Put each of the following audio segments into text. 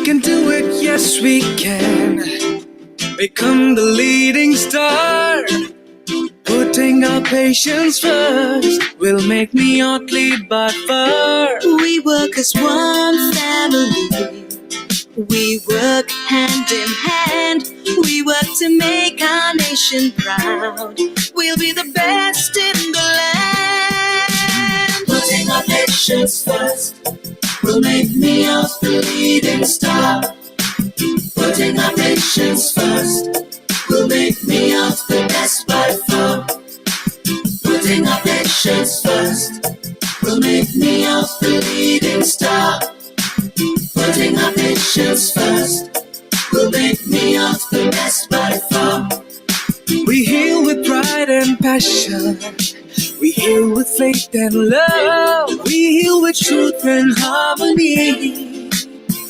can do it, yes we can. Become the leading star. Putting our patients first will make MIOT lead by far. We work as one family. We work hand in hand. We work to make our nation proud. We'll be the best in the land. Putting our patients first will make MIOT the leading star. Putting our patients first will make MIOT the best by far. Putting our patients first will make MIOT the leading star. Putting our patients first will make MIOT the best by far. We heal with pride and passion. We heal with faith and love. We heal with truth and harmony.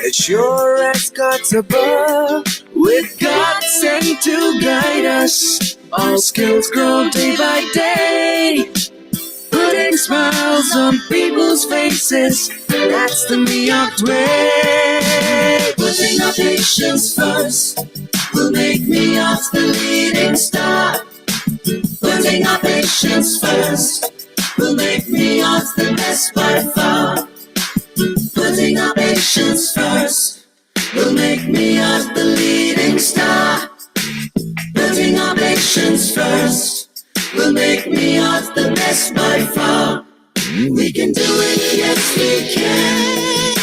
As sure as God's above, with God sent to guide us, all skills grow day by day. Putting smiles on people's faces, that's the MIOT way. Putting our patients first will make MIOT the leading star. Putting our patients first will make MIOT the best by far. Putting our patients first will make MIOT the leading star. Putting our patients first will make MIOT the best by far. We can do it, yes we can.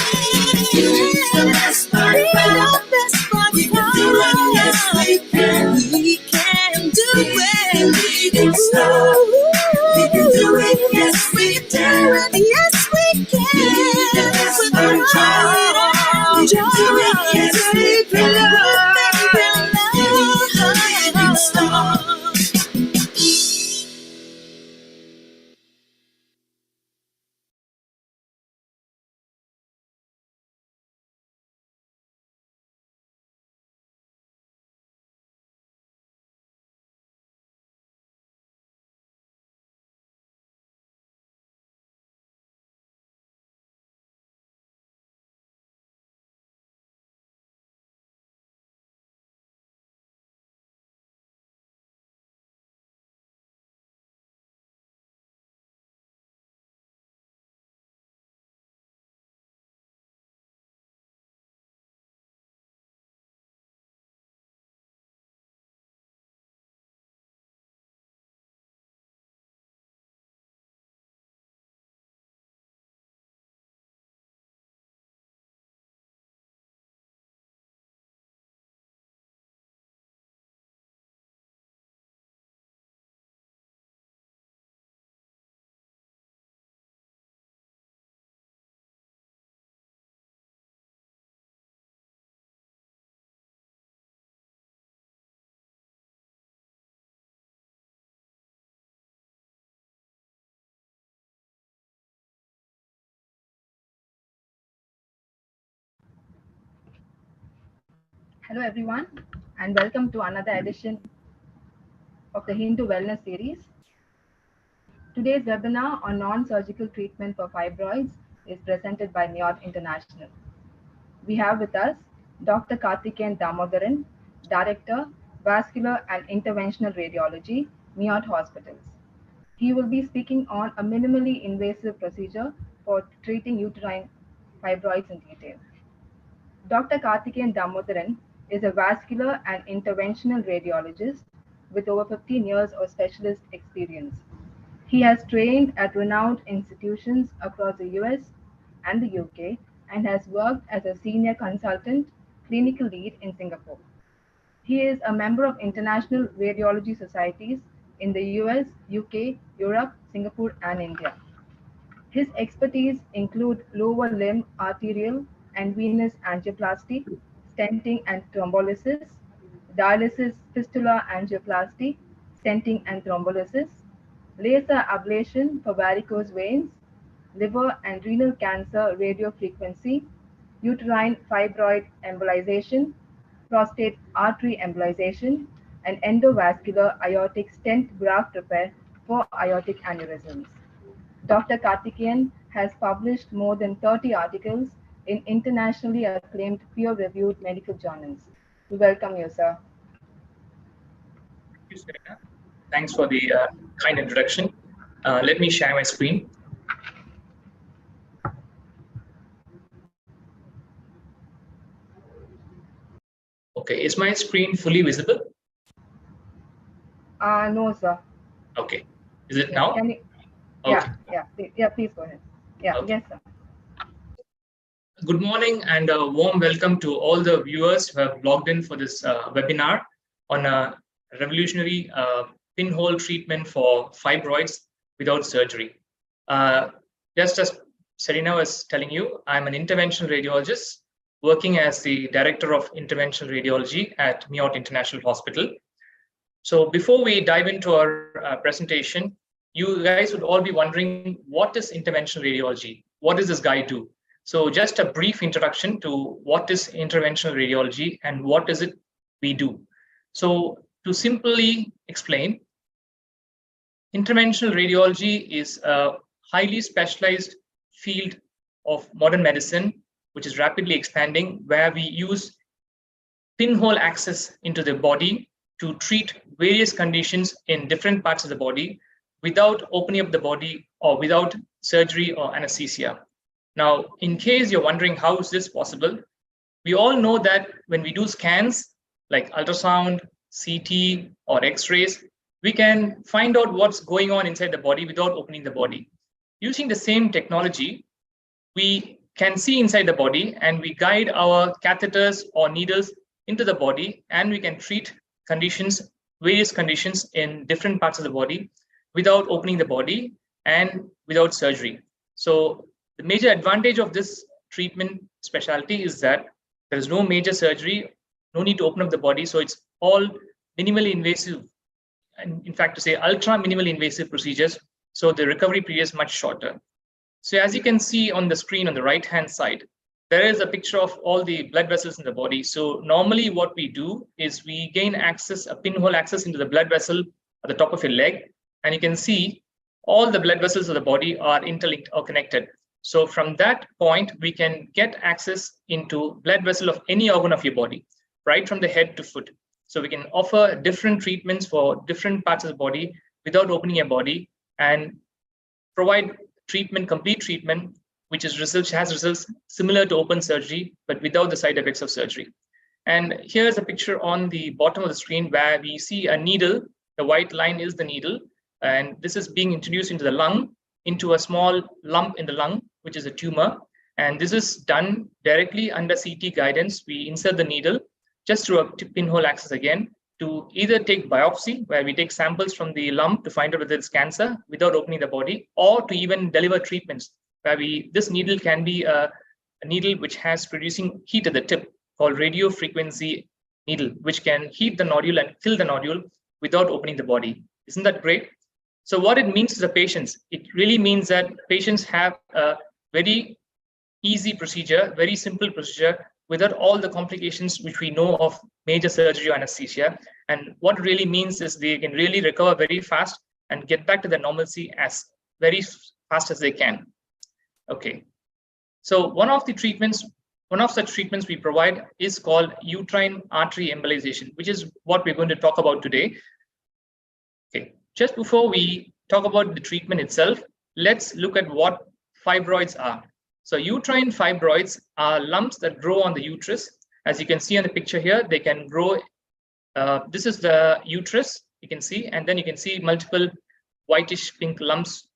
The best by far. We can do it, yes we can. We can do it. Leading star. We can do it, yes we can. Yes we can. The best by far. We can do it, yes we can. Leading star. Hello everyone, and welcome to another edition of the Hindu Wellness Series. Today's webinar on non-surgical treatment for fibroids is presented by MIOT International. We have with us Dr. Karthikeyan Damodaran, Director, Vascular and Interventional Radiology, MIOT Hospitals. He will be speaking on a minimally invasive procedure for treating uterine fibroids in detail. Dr. Karthikeyan Damodaran is a vascular and interventional radiologist with over 15 years of specialist experience. He has trained at renowned institutions across the US and the UK and has worked as a senior consultant, clinical lead in Singapore. He is a member of international radiology societies in the US, UK, Europe, Singapore, and India. His expertise include lower limb arterial and venous angioplasty, stenting and thrombolysis, dialysis fistula angioplasty, stenting and thrombolysis, laser ablation for varicose veins, liver and renal cancer radiofrequency, uterine fibroid embolization, prostate artery embolization, and endovascular aortic stent graft repair for aortic aneurysms. Dr. Karthikeyan has published more than 30 articles in internationally acclaimed peer-reviewed medical journals. We welcome you, sir. Thank you, Serena. Thanks for the kind introduction. Let me share my screen. Okay, is my screen fully visible? No, sir. Okay, is it Yeah, now? can you, Okay. yeah, please go ahead. Yeah, Okay. yes, sir. Good morning and a warm welcome to all the viewers who have logged in for this webinar on a revolutionary pinhole treatment for fibroids without surgery. Just as Serena was telling you, I'm an interventional radiologist working as the Director of Interventional Radiology at MIOT International Hospital. So before we dive into our presentation, you guys would all be wondering, what is interventional radiology? What does this guy do? So just a brief introduction to what is interventional radiology and what is it we do. So to simply explain, interventional radiology is a highly specialized field of modern medicine, which is rapidly expanding, where we use pinhole access into the body to treat various conditions in different parts of the body without opening up the body or without surgery or anesthesia. Now, in case you're wondering how is this possible, we all know that when we do scans like ultrasound, CT, or X-rays, we can find out what's going on inside the body without opening the body. Using the same technology, we can see inside the body and we guide our catheters or needles into the body, and we can treat conditions, various conditions in different parts of the body without opening the body and without surgery. So the major advantage of this treatment specialty is that there is no major surgery, no need to open up the body. So it's all minimally invasive, and in fact, to say ultra minimally invasive procedures. So the recovery period is much shorter. So as you can see on the screen on the right-hand side, there is a picture of all the blood vessels in the body. So normally what we do is we gain access, a pinhole access into the blood vessel at the top of your leg. And you can see all the blood vessels of the body are interlinked or connected. So from that point, we can get access into blood vessel of any organ of your body, right from the head to foot. So we can offer different treatments for different parts of the body without opening your body, and provide treatment, complete treatment, which has results similar to open surgery, but without the side effects of surgery. And here's a picture on the bottom of the screen where we see a needle. The white line is the needle, and this is being introduced into the lung, into a small lump in the lung, which is a tumor. And this is done directly under CT guidance. We insert the needle just through a pinhole access again to either take biopsy, where we take samples from the lump to find out whether it's cancer without opening the body, or to even deliver treatments, where this needle can be a needle which has producing heat at the tip, called radio frequency needle, which can heat the nodule and kill the nodule without opening the body. Isn't that great? So what it means to the patients, it really means that patients have a very easy procedure, very simple procedure, without all the complications which we know of major surgery or anesthesia. And what really means is they can really recover very fast and get back to the normalcy as very fast as they can. Okay. So one of such treatments we provide is called uterine artery embolization, which is what we're going to talk about today. Okay. Just before we talk about the treatment itself, let's look at what fibroids are. So uterine fibroids are lumps that grow on the uterus. As you can see on the picture here, they can grow. This is the uterus, you can see, and then you can see multiple whitish pink lumps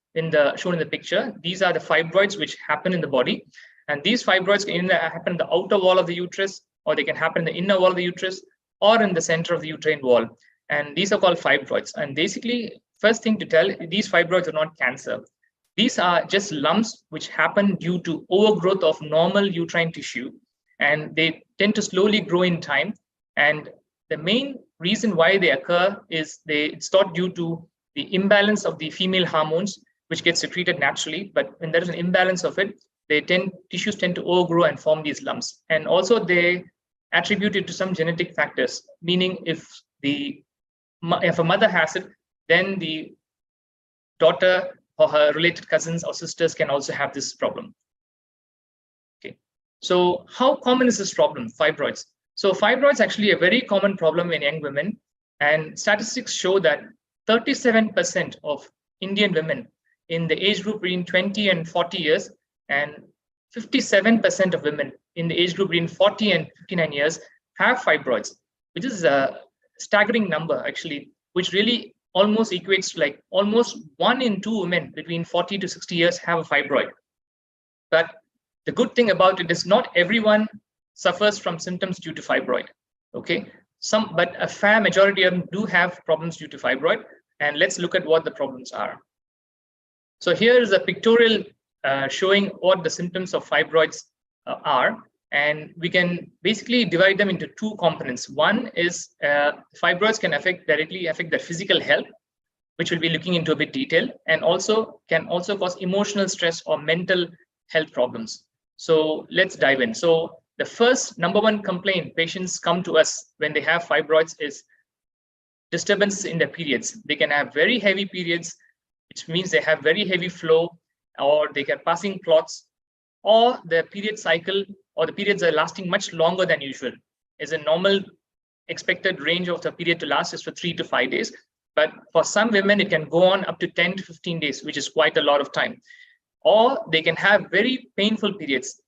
shown in the picture. These are the fibroids which happen in the body. And these fibroids can either happen in the outer wall of the uterus, or they can happen in the inner wall of the uterus, or in the center of the uterine wall. And these are called fibroids. And basically, first thing to tell, these fibroids are not cancer. These are just lumps which happen due to overgrowth of normal uterine tissue, and they tend to slowly grow in time. And the main reason why they occur is it's not due to the imbalance of the female hormones, which gets secreted naturally, but when there is an imbalance of it, tissues tend to overgrow and form these lumps. And also they attribute it to some genetic factors, meaning if a mother has it, then the daughter or her related cousins or sisters can also have this problem. Okay. So how common is this problem, fibroids? So fibroids actually a very common problem in young women, and statistics show that 37% of Indian women in the age group between 20 and 40 years and 57% of women in the age group between 40 and 59 years have fibroids, which is a staggering number actually, which really almost equates to like almost 1 in 2 women between 40 to 60 years have a fibroid. But the good thing about it is not everyone suffers from symptoms due to fibroid. Okay, but a fair majority of them do have problems due to fibroid, and let's look at what the problems are. So here is a pictorial showing what the symptoms of fibroids are, and we can basically divide them into 2 components. One is fibroids can directly affect the physical health, which we'll be looking into a bit detail, and also can also cause emotional stress or mental health problems. So let's dive in. So the first number 1 complaint patients come to us when they have fibroids is disturbances in their periods. They can have very heavy periods, which means they have very heavy flow, or they get passing clots, or the period cycle or the periods are lasting much longer than usual. Is a normal expected range of the period to last is for 3 to 5 days. But for some women, it can go on up to 10 to 15 days, which is quite a lot of time. Or they can have very painful periods.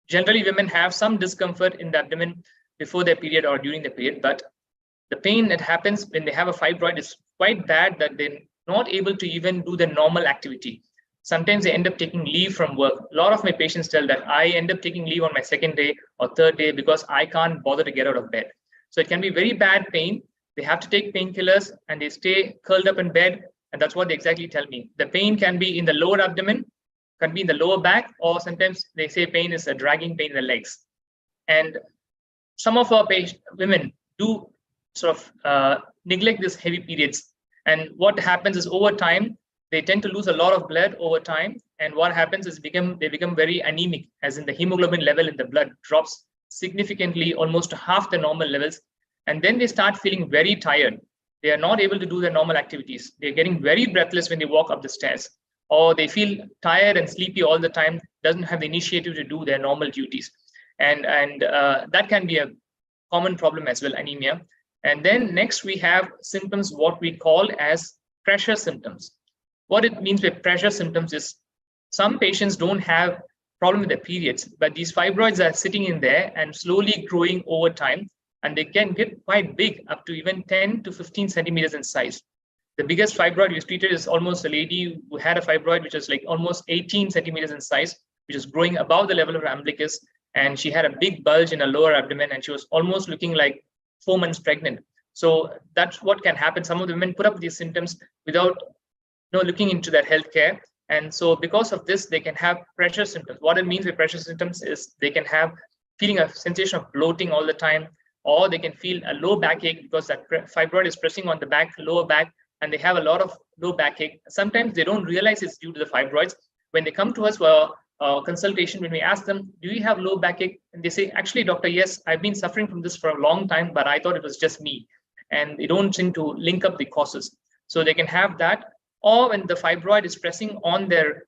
Generally, women have some discomfort in the abdomen before their period or during the period, but the pain that happens when they have a fibroid is quite bad that they're not able to even do the normal activity. Sometimes they end up taking leave from work. A lot of my patients tell that I end up taking leave on my 2nd day or 3rd day because I can't bother to get out of bed. So it can be very bad pain. They have to take painkillers and they stay curled up in bed. And that's what they exactly tell me. The pain can be in the lower abdomen, can be in the lower back, or sometimes they say pain is a dragging pain in the legs. And some of our women do sort of neglect these heavy periods. And what happens is over time, they tend to lose a lot of blood over time. And what happens is they become very anemic, as in the hemoglobin level in the blood drops significantly, almost to half the normal levels. And then they start feeling very tired. They are not able to do their normal activities. They're getting very breathless when they walk up the stairs, or they feel tired and sleepy all the time, doesn't have the initiative to do their normal duties. And that can be a common problem as well, anemia. And then next we have symptoms, what we call as pressure symptoms. What it means by pressure symptoms is some patients don't have problem with their periods, but these fibroids are sitting in there and slowly growing over time, and they can get quite big, up to even 10 to 15 centimeters in size. The biggest fibroid we treated is almost a lady who had a fibroid which was like almost 18 centimeters in size, which is growing above the level of her umbilicus, and she had a big bulge in her lower abdomen, and she was almost looking like 4 months pregnant. So that's what can happen. Some of the women put up these symptoms without looking into their healthcare. And so because of this, they can have pressure symptoms. What it means by pressure symptoms is they can have feeling a sensation of bloating all the time, or they can feel a low backache because that fibroid is pressing on the lower back, and they have a lot of low backache. Sometimes they don't realize it's due to the fibroids. When they come to us for consultation, when we ask them, do you have low backache? And they say, actually, doctor, yes, I've been suffering from this for a long time, but I thought it was just me. And they don't seem to link up the causes. So they can have that. Or when the fibroid is pressing on their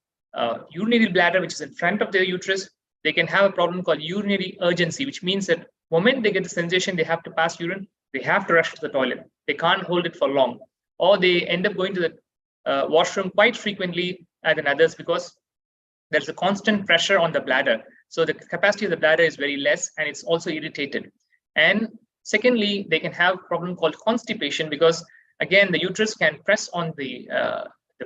urinary bladder, which is in front of their uterus, they can have a problem called urinary urgency, which means that the moment they get the sensation they have to pass urine, they have to rush to the toilet. They can't hold it for long. Or they end up going to the washroom quite frequently than others because there's a constant pressure on the bladder. So the capacity of the bladder is very less, and it's also irritated. And secondly, they can have a problem called constipation because, again, the uterus can press on the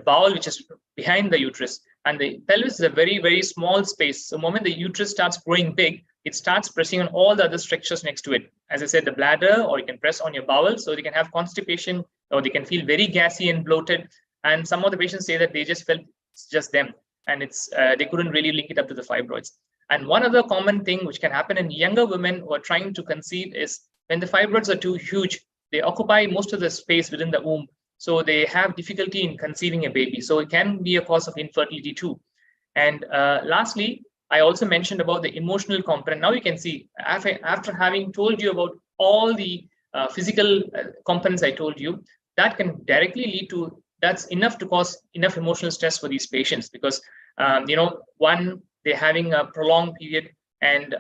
bowel, which is behind the uterus. And the pelvis is a very, very small space. So the moment the uterus starts growing big, it starts pressing on all the other structures next to it. As I said, the bladder, or you can press on your bowel. So they can have constipation, or they can feel very gassy and bloated. And some of the patients say that they just felt it's just them, and it's they couldn't really link it up to the fibroids. And one other common thing which can happen in younger women who are trying to conceive is when the fibroids are too huge, they occupy most of the space within the womb. So they have difficulty in conceiving a baby. So it can be a cause of infertility too. And lastly, I also mentioned about the emotional component. Now you can see, after having told you about all the physical components I told you, that can directly lead to, that's enough to cause enough emotional stress for these patients because, one, they're having a prolonged period, and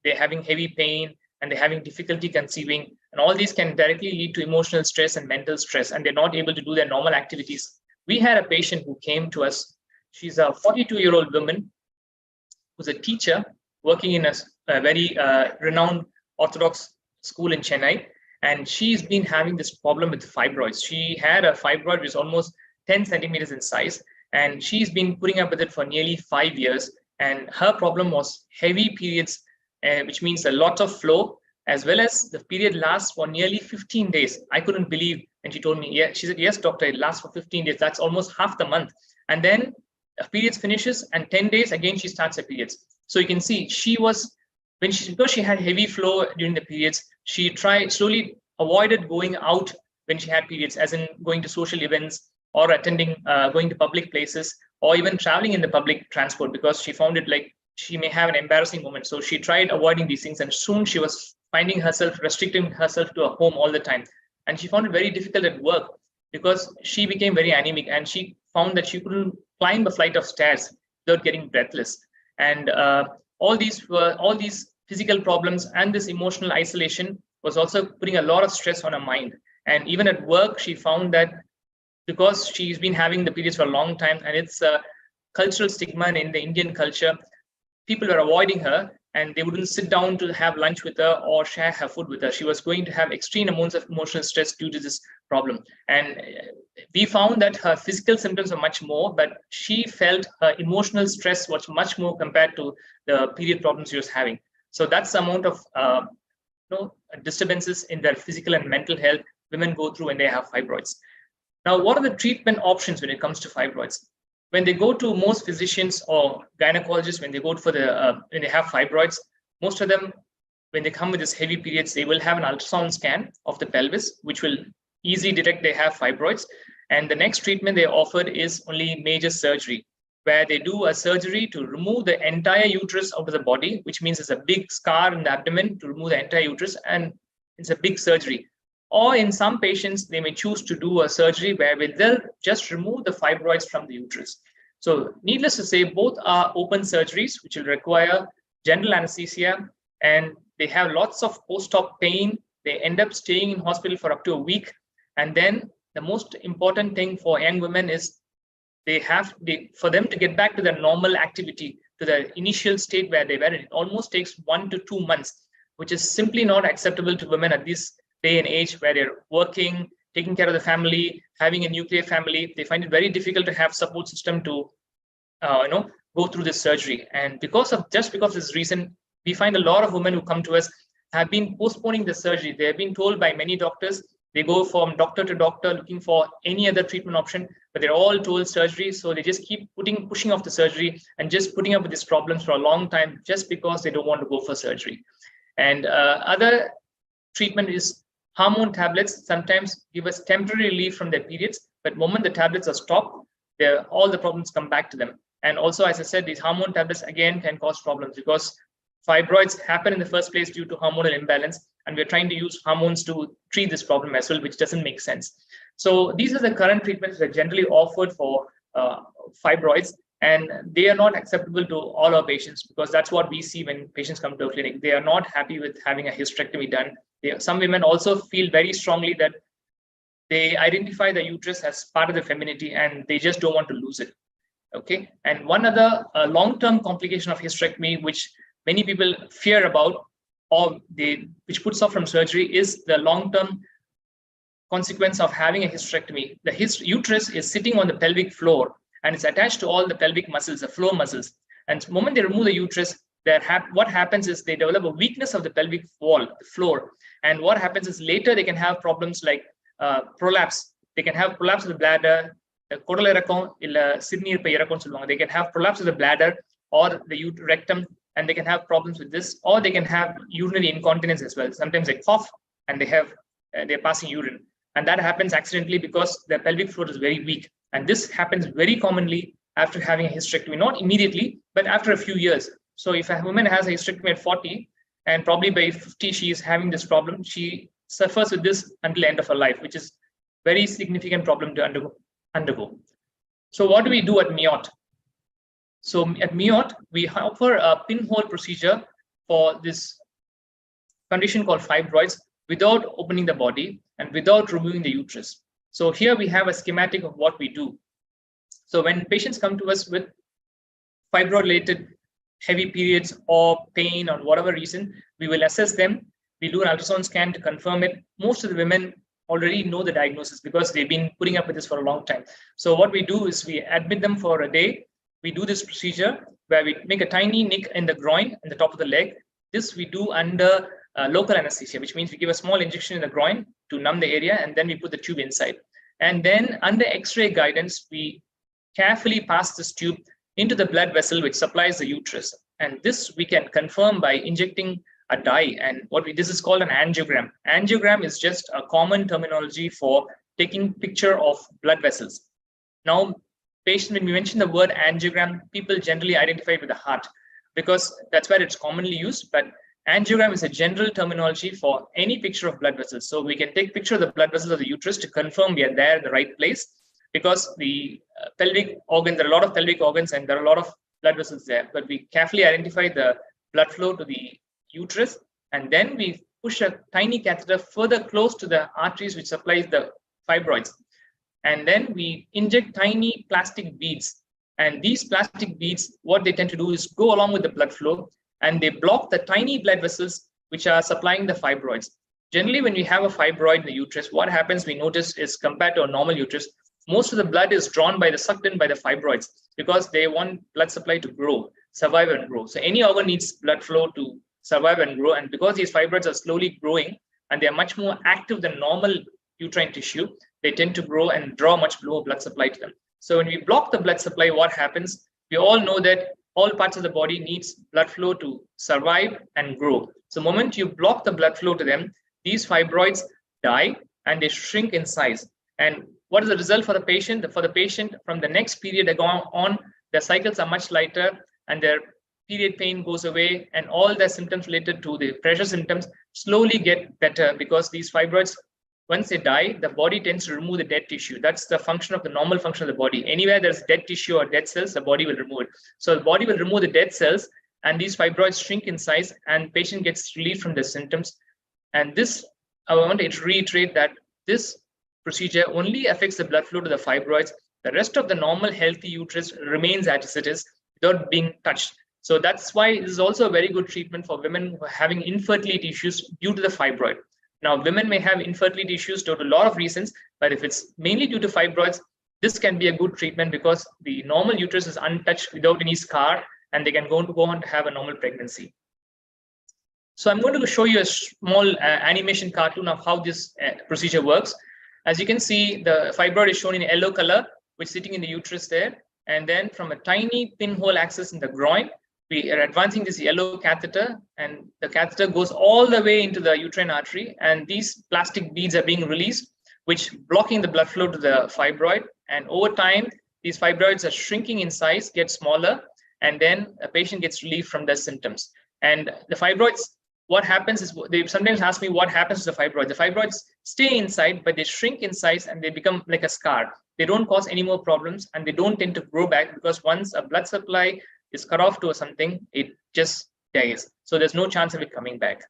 they're having heavy pain, and they're having difficulty conceiving, and all these can directly lead to emotional stress and mental stress, and they're not able to do their normal activities. We had a patient who came to us. She's a 42-year-old woman who's a teacher working in a very renowned Orthodox school in Chennai, and she's been having this problem with fibroids. She had a fibroid which is almost 10 centimeters in size, and she's been putting up with it for nearly 5 years. And her problem was heavy periods, which means a lot of flow, as well as the period lasts for nearly 15 days. I couldn't believe, and she told me, yeah, she said, yes, doctor, it lasts for 15 days. That's almost half the month. And then periods finishes, and 10 days again she starts her periods. So you can see she was, because she had heavy flow during the periods, she slowly avoided going out when she had periods, as in going to social events or attending, going to public places, or even traveling in the public transport, because she found it like she may have an embarrassing moment. So she tried avoiding these things, and soon she was finding herself restricting herself to a home all the time. And she found it very difficult at work because she became very anemic, and she found that she couldn't climb a flight of stairs without getting breathless. And all these physical problems and this emotional isolation was also putting a lot of stress on her mind. And even at work, she found that because she's been having the periods for a long time, and it's a cultural stigma in the Indian culture, people were avoiding her, and they wouldn't sit down to have lunch with her or share her food with her. She was going to have extreme amounts of emotional stress due to this problem. And we found that her physical symptoms were much more, but she felt her emotional stress was much more compared to the period problems she was having. So that's the amount of disturbances in their physical and mental health women go through when they have fibroids. Now, what are the treatment options when it comes to fibroids? When they go to most physicians or gynecologists, when they go for when they have fibroids, most of them, when they come with this heavy periods, they will have an ultrasound scan of the pelvis, which will easily detect they have fibroids. And the next treatment they offered is only major surgery, where they do a surgery to remove the entire uterus out of the body, which means it's a big scar in the abdomen to remove the entire uterus, and it's a big surgery. Or in some patients, they may choose to do a surgery where they'll just remove the fibroids from the uterus. So needless to say, both are open surgeries, which will require general anesthesia, and they have lots of post-op pain. They end up staying in hospital for up to a week. And then the most important thing for young women is for them to get back to their normal activity, to the initial state where they were in. It almost takes 1 to 2 months, which is simply not acceptable to women at this day and age, where they're working, taking care of the family, having a nuclear family. They find it very difficult to have support system to go through this surgery. And because of this reason, we find a lot of women who come to us have been postponing the surgery. They have been told by many doctors, they go from doctor to doctor looking for any other treatment option, but they're all told surgery. So they just keep pushing off the surgery and just putting up with these problems for a long time, just because they don't want to go for surgery. And other treatment is hormone tablets. Sometimes give us temporary relief from their periods, but the moment the tablets are stopped, all the problems come back to them. And also, as I said, these hormone tablets again can cause problems, because fibroids happen in the first place due to hormonal imbalance, and we're trying to use hormones to treat this problem as well, which doesn't make sense. So these are the current treatments that are generally offered for fibroids, and they are not acceptable to all our patients, because that's what we see when patients come to a clinic. They are not happy with having a hysterectomy done. Some women also feel very strongly that they identify the uterus as part of the femininity, and they just don't want to lose it. Okay. And one other long-term complication of hysterectomy, which many people fear about, or which puts off from surgery, is the long-term consequence of having a hysterectomy. The uterus is sitting on the pelvic floor, and it's attached to all the pelvic muscles, the floor muscles. And the moment they remove the uterus, what happens is they develop a weakness of the pelvic wall, the floor. And what happens is later they can have problems like prolapse. They can have prolapse of the bladder, the caudal irakon, they can have prolapse of the bladder or the rectum, and they can have problems with this, or they can have urinary incontinence as well. Sometimes they cough and they're passing urine, and that happens accidentally because the pelvic floor is very weak. And this happens very commonly after having a hysterectomy, not immediately, but after a few years. So if a woman has a hysterectomy at 40, and probably by 50 she is having this problem, she suffers with this until the end of her life, which is very significant problem to undergo. So what do we do at MIOT? So at MIOT, we offer a pinhole procedure for this condition called fibroids without opening the body and without removing the uterus. So here we have a schematic of what we do. So when patients come to us with fibroid-related heavy periods or pain or whatever reason, we will assess them. We do an ultrasound scan to confirm it. Most of the women already know the diagnosis because they've been putting up with this for a long time. So what we do is we admit them for a day. We do this procedure where we make a tiny nick in the groin and the top of the leg. This we do under local anesthesia, which means we give a small injection in the groin to numb the area, and then we put the tube inside. And then under X-ray guidance, we carefully pass this tube into the blood vessel which supplies the uterus. And this we can confirm by injecting a dye. And this is called an angiogram. Angiogram is just a common terminology for taking picture of blood vessels. Now, when we mention the word angiogram, people generally identify it with the heart because that's where it's commonly used. But angiogram is a general terminology for any picture of blood vessels. So we can take picture of the blood vessels of the uterus to confirm we are there in the right place, because the pelvic organ, there are a lot of pelvic organs and there are a lot of blood vessels there. But we carefully identify the blood flow to the uterus, and then we push a tiny catheter further close to the arteries which supplies the fibroids. And then we inject tiny plastic beads. And these plastic beads, what they tend to do is go along with the blood flow, and they block the tiny blood vessels which are supplying the fibroids. Generally, when we have a fibroid in the uterus, what happens we notice is, compared to a normal uterus, most of the blood is sucked in by the fibroids because they want blood supply to grow, survive and grow. So any organ needs blood flow to survive and grow. And because these fibroids are slowly growing and they are much more active than normal uterine tissue, they tend to grow and draw much lower blood supply to them. So when we block the blood supply, what happens? We all know that all parts of the body needs blood flow to survive and grow. So the moment you block the blood flow to them, these fibroids die and they shrink in size. And what is the result for the patient? For the patient, from the next period on, their cycles are much lighter and their period pain goes away, and all the symptoms related to the pressure symptoms slowly get better, because these fibroids, once they die, the body tends to remove the dead tissue. That's the function of the normal function of the body. Anywhere there's dead tissue or dead cells, the body will remove it. So the body will remove the dead cells, and these fibroids shrink in size, and patient gets relief from the symptoms. And this, I want to reiterate that this procedure only affects the blood flow to the fibroids. The rest of the normal healthy uterus remains as it is without being touched. So that's why this is also a very good treatment for women who are having infertility issues due to the fibroid. Now, women may have infertility issues due to a lot of reasons, but if it's mainly due to fibroids, this can be a good treatment because the normal uterus is untouched without any scar, and they can go on to have a normal pregnancy. So I'm going to show you a small animation cartoon of how this procedure works. As you can see, the fibroid is shown in yellow color, which is sitting in the uterus there. And then from a tiny pinhole access in the groin, we are advancing this yellow catheter, and the catheter goes all the way into the uterine artery, and these plastic beads are being released, which blocking the blood flow to the fibroid. And over time, these fibroids are shrinking in size, get smaller, and then a patient gets relief from their symptoms. And the fibroids, what happens is, they sometimes ask me what happens to the fibroids. The fibroids stay inside, but they shrink in size and they become like a scar. They don't cause any more problems, and they don't tend to grow back, because once a blood supply is cut off to something, it just dies. So there's no chance of it coming back.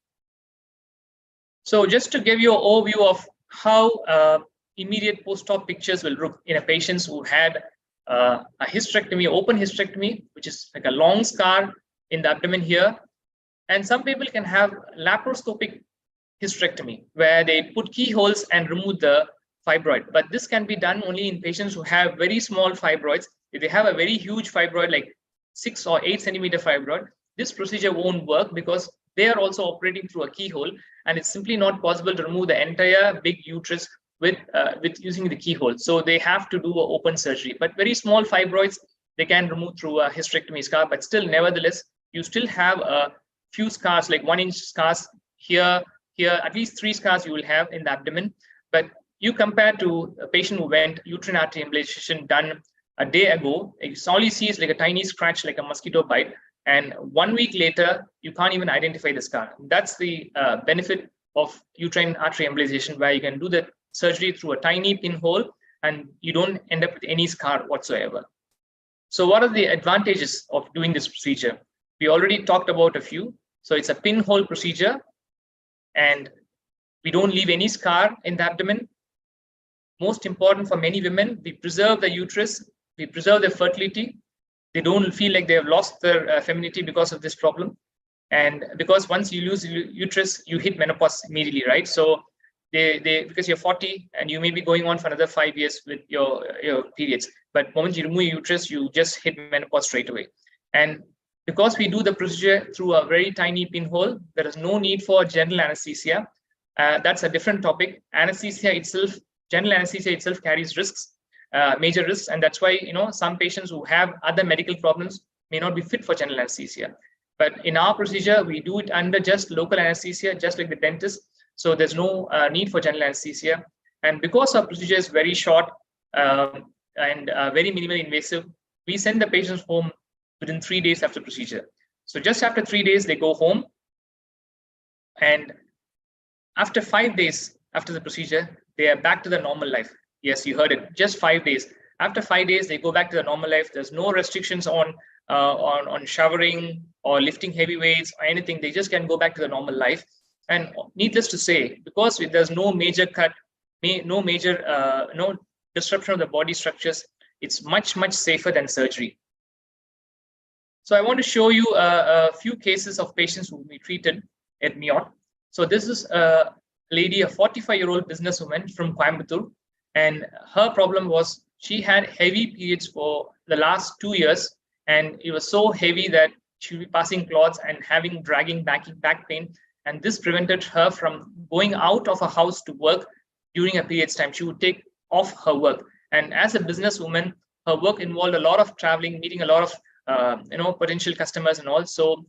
So just to give you an overview of how immediate post-op pictures will look in a patient who had a hysterectomy, open hysterectomy, which is like a long scar in the abdomen here. And some people can have laparoscopic hysterectomy, where they put keyholes and remove the fibroid. But this can be done only in patients who have very small fibroids. If they have a very huge fibroid, like 6 or 8 centimeter fibroid, this procedure won't work because they are also operating through a keyhole, and it's simply not possible to remove the entire big uterus with using the keyhole. So they have to do an open surgery. But very small fibroids, they can remove through a hysterectomy scar, but still, nevertheless, you still have a few scars, like 1-inch scars here, at least 3 scars you will have in the abdomen. But you compare to a patient who went uterine artery embolization done a day ago, all you see is like a tiny scratch, like a mosquito bite. And 1 week later, you can't even identify the scar. That's the benefit of uterine artery embolization, where you can do the surgery through a tiny pinhole and you don't end up with any scar whatsoever. So what are the advantages of doing this procedure? We already talked about a few. So it's a pinhole procedure, and we don't leave any scar in the abdomen. Most important for many women, we preserve the uterus, we preserve their fertility. They don't feel like they have lost their femininity because of this problem. And because once you lose uterus, you hit menopause immediately, right? So because you're 40 and you may be going on for another 5 years with your periods, but the moment you remove your uterus, you just hit menopause straight away. And because we do the procedure through a very tiny pinhole, there is no need for general anesthesia. That's a different topic. Anesthesia itself, general anesthesia itself carries risks, major risks, and that's why some patients who have other medical problems may not be fit for general anesthesia. But in our procedure, we do it under just local anesthesia, just like the dentist. So there's no need for general anesthesia. And because our procedure is very short and very minimally invasive, we send the patients home within 3 days after procedure. So just after 3 days, they go home. And after 5 days after the procedure, they are back to the normal life. Yes, you heard it, just 5 days. After 5 days, they go back to the normal life. There's no restrictions on showering or lifting heavy weights or anything. They just can go back to the normal life. And needless to say, because there's no major cut, no major no disruption of the body structures, it's much, much safer than surgery. So I want to show you a few cases of patients who we treated at MIOT. So this is a lady, a 45-year-old businesswoman from Coimbatore, and her problem was she had heavy periods for the last 2 years, and it was so heavy that she would be passing clots and having dragging back pain. And this prevented her from going out of her house to work during a period's time. She would take off her work. And as a businesswoman, her work involved a lot of traveling, meeting a lot of potential customers and all. So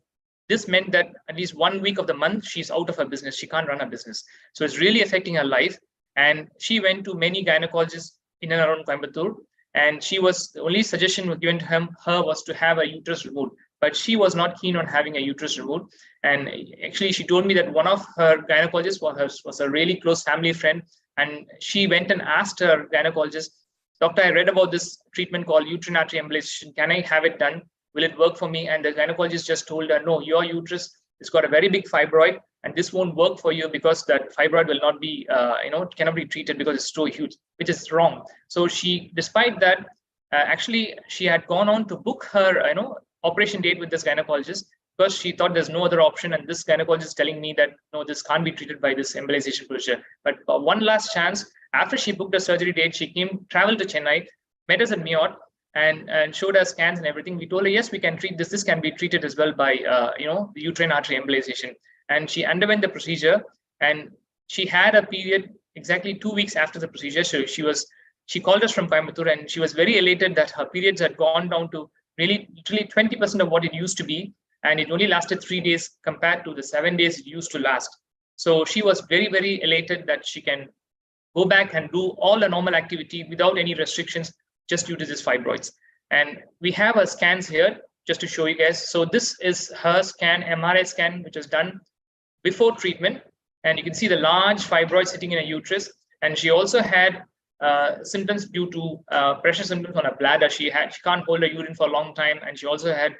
this meant that at least 1 week of the month, she's out of her business. She can't run her business. So it's really affecting her life. And she went to many gynecologists in and around Coimbatore. And the only suggestion given to her was to have a uterus removed. But she was not keen on having a uterus removed. And actually, she told me that one of her gynecologists was a really close family friend. And she went and asked her gynecologist, "Doctor, I read about this treatment called uterine artery embolization. Can I have it done? Will it work for me?" And the gynecologist just told her, "No, your uterus has got a very big fibroid, and this won't work for you because that fibroid will not be, cannot be treated because it's so huge," which is wrong. So she, despite that, actually, she had gone on to book her, operation date with this gynecologist because she thought there's no other option. And this gynecologist is telling me that, no, this can't be treated by this embolization procedure. But one last chance, after she booked a surgery date, she traveled to Chennai, met us at MIOT, and showed her scans and everything. We told her, yes, we can treat this. This can be treated as well by, the uterine artery embolization. And she underwent the procedure, and she had a period exactly 2 weeks after the procedure. So she called us from Coimbatore, and she was very elated that her periods had gone down to literally 20% of what it used to be. And it only lasted 3 days compared to the 7 days it used to last. So she was very, very elated that she can go back and do all the normal activity without any restrictions just due to this fibroids. And we have her scans here just to show you guys. So this is her scan, MRI scan, which was done before treatment. And you can see the large fibroid sitting in a uterus. And she also had symptoms due to pressure symptoms on her bladder. She can't hold her urine for a long time. And she also had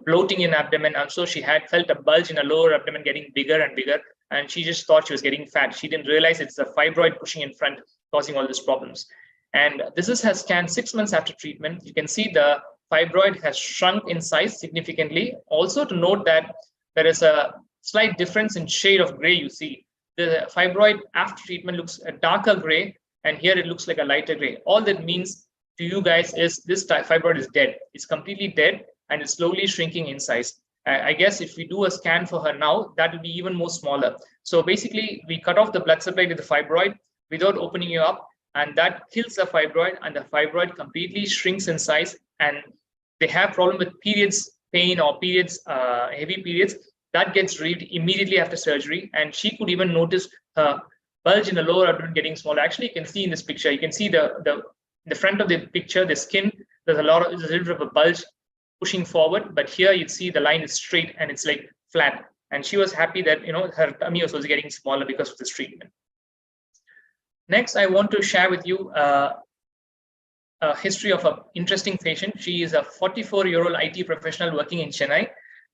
bloating in abdomen. And so she had felt a bulge in her lower abdomen getting bigger and bigger. And she just thought she was getting fat. She didn't realize it's the fibroid pushing in front, causing all these problems. And this is her scan 6 months after treatment. You can see the fibroid has shrunk in size significantly. Also to note that there is a slight difference in shade of gray you see. The fibroid after treatment looks a darker gray, and here it looks like a lighter gray. All that means to you guys is this fibroid is dead. It's completely dead, and it's slowly shrinking in size. I guess if we do a scan for her now, that will be even more smaller. So basically, we cut off the blood supply to the fibroid without opening it up, and that kills the fibroid, and the fibroid completely shrinks in size. And they have problem with periods pain or periods, heavy periods, that gets relieved immediately after surgery. And she could even notice her bulge in the lower abdomen getting smaller. Actually, you can see in this picture, you can see the front of the picture, the skin, there's a little bit of a bulge pushing forward, but here you see the line is straight and it's like flat. And she was happy that her tummy was also getting smaller because of this treatment. Next, I want to share with you a a history of an interesting patient. She is a 44-year-old IT professional working in Chennai.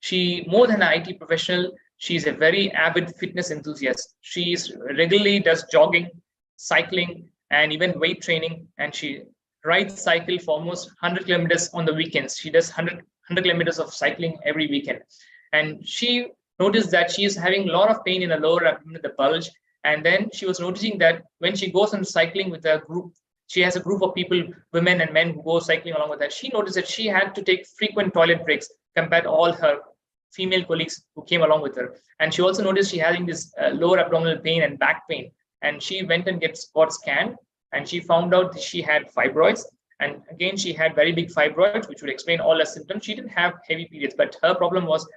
She, more than an IT professional, she's a very avid fitness enthusiast. She regularly does jogging, cycling, and even weight training. And she rides cycle for almost 100 kilometers on the weekends. She does 100 kilometers of cycling every weekend. And she noticed that she is having a lot of pain in the lower abdomen, the bulge. And then she was noticing that when she goes on cycling with a group, she has a group of people, women and men, who go cycling along with her. She noticed that she had to take frequent toilet breaks compared to all her female colleagues who came along with her. And she also noticed she having this lower abdominal pain and back pain. And she went and got scanned, and she found out that she had fibroids. And again, she had very big fibroids, which would explain all her symptoms. She didn't have heavy periods, but her problem was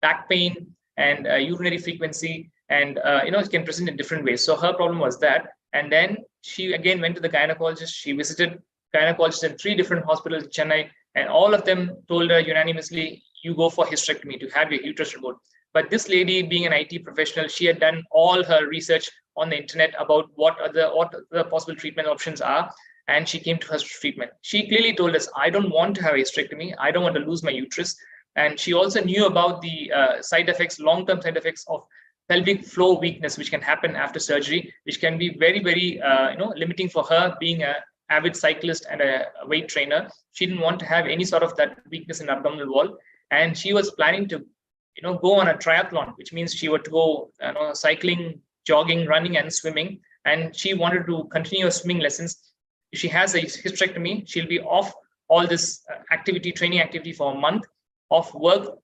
back pain and urinary frequency, and it can present in different ways. So her problem was that. And then she again went to the gynecologist. She visited gynecologists in 3 different hospitals in Chennai, and all of them told her unanimously, you go for hysterectomy to have your uterus removed. But this lady, being an IT professional, she had done all her research on the internet about what the possible treatment options are, and she came to her treatment. She clearly told us, I don't want to have a hysterectomy. I don't want to lose my uterus. And she also knew about the side effects, long-term side effects of pelvic floor weakness, which can happen after surgery, which can be very, very limiting for her, being an avid cyclist and a weight trainer. She didn't want to have any sort of that weakness in the abdominal wall. And she was planning to go on a triathlon, which means she would go cycling, jogging, running, and swimming. And she wanted to continue her swimming lessons. If she has a hysterectomy, she'll be off all this training activity for a month, off work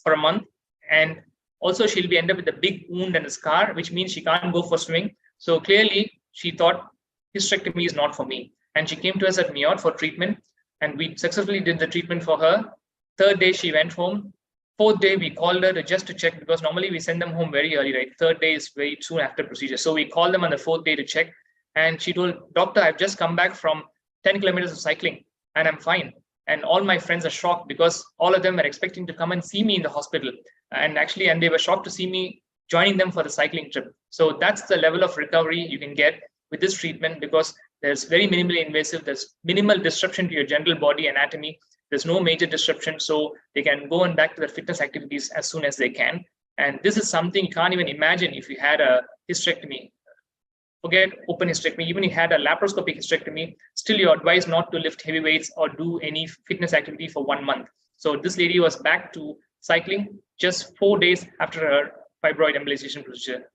for a month, and also she'll be end up with a big wound and a scar, which means she can't go for swimming. So clearly she thought hysterectomy is not for me. And she came to us at MIOT for treatment, and we successfully did the treatment for her. 3rd day she went home. 4th day we called her just to check, because normally we send them home very early, right? 3rd day is very soon after procedure. So we called them on the 4th day to check, and she told, doctor, I've just come back from 10 kilometers of cycling and I'm fine. And all my friends are shocked, because all of them were expecting to come and see me in the hospital. And they were shocked to see me joining them for the cycling trip. So that's the level of recovery you can get with this treatment, because there's very minimally invasive, there's minimal disruption to your general body anatomy, there's no major disruption, so they can go on back to their fitness activities as soon as they can. And this is something you can't even imagine if you had a hysterectomy. Forget open hysterectomy, even if you had a laparoscopic hysterectomy, still you're advised not to lift heavy weights or do any fitness activity for 1 month. So this lady was back to cycling just 4 days after her fibroid embolization procedure.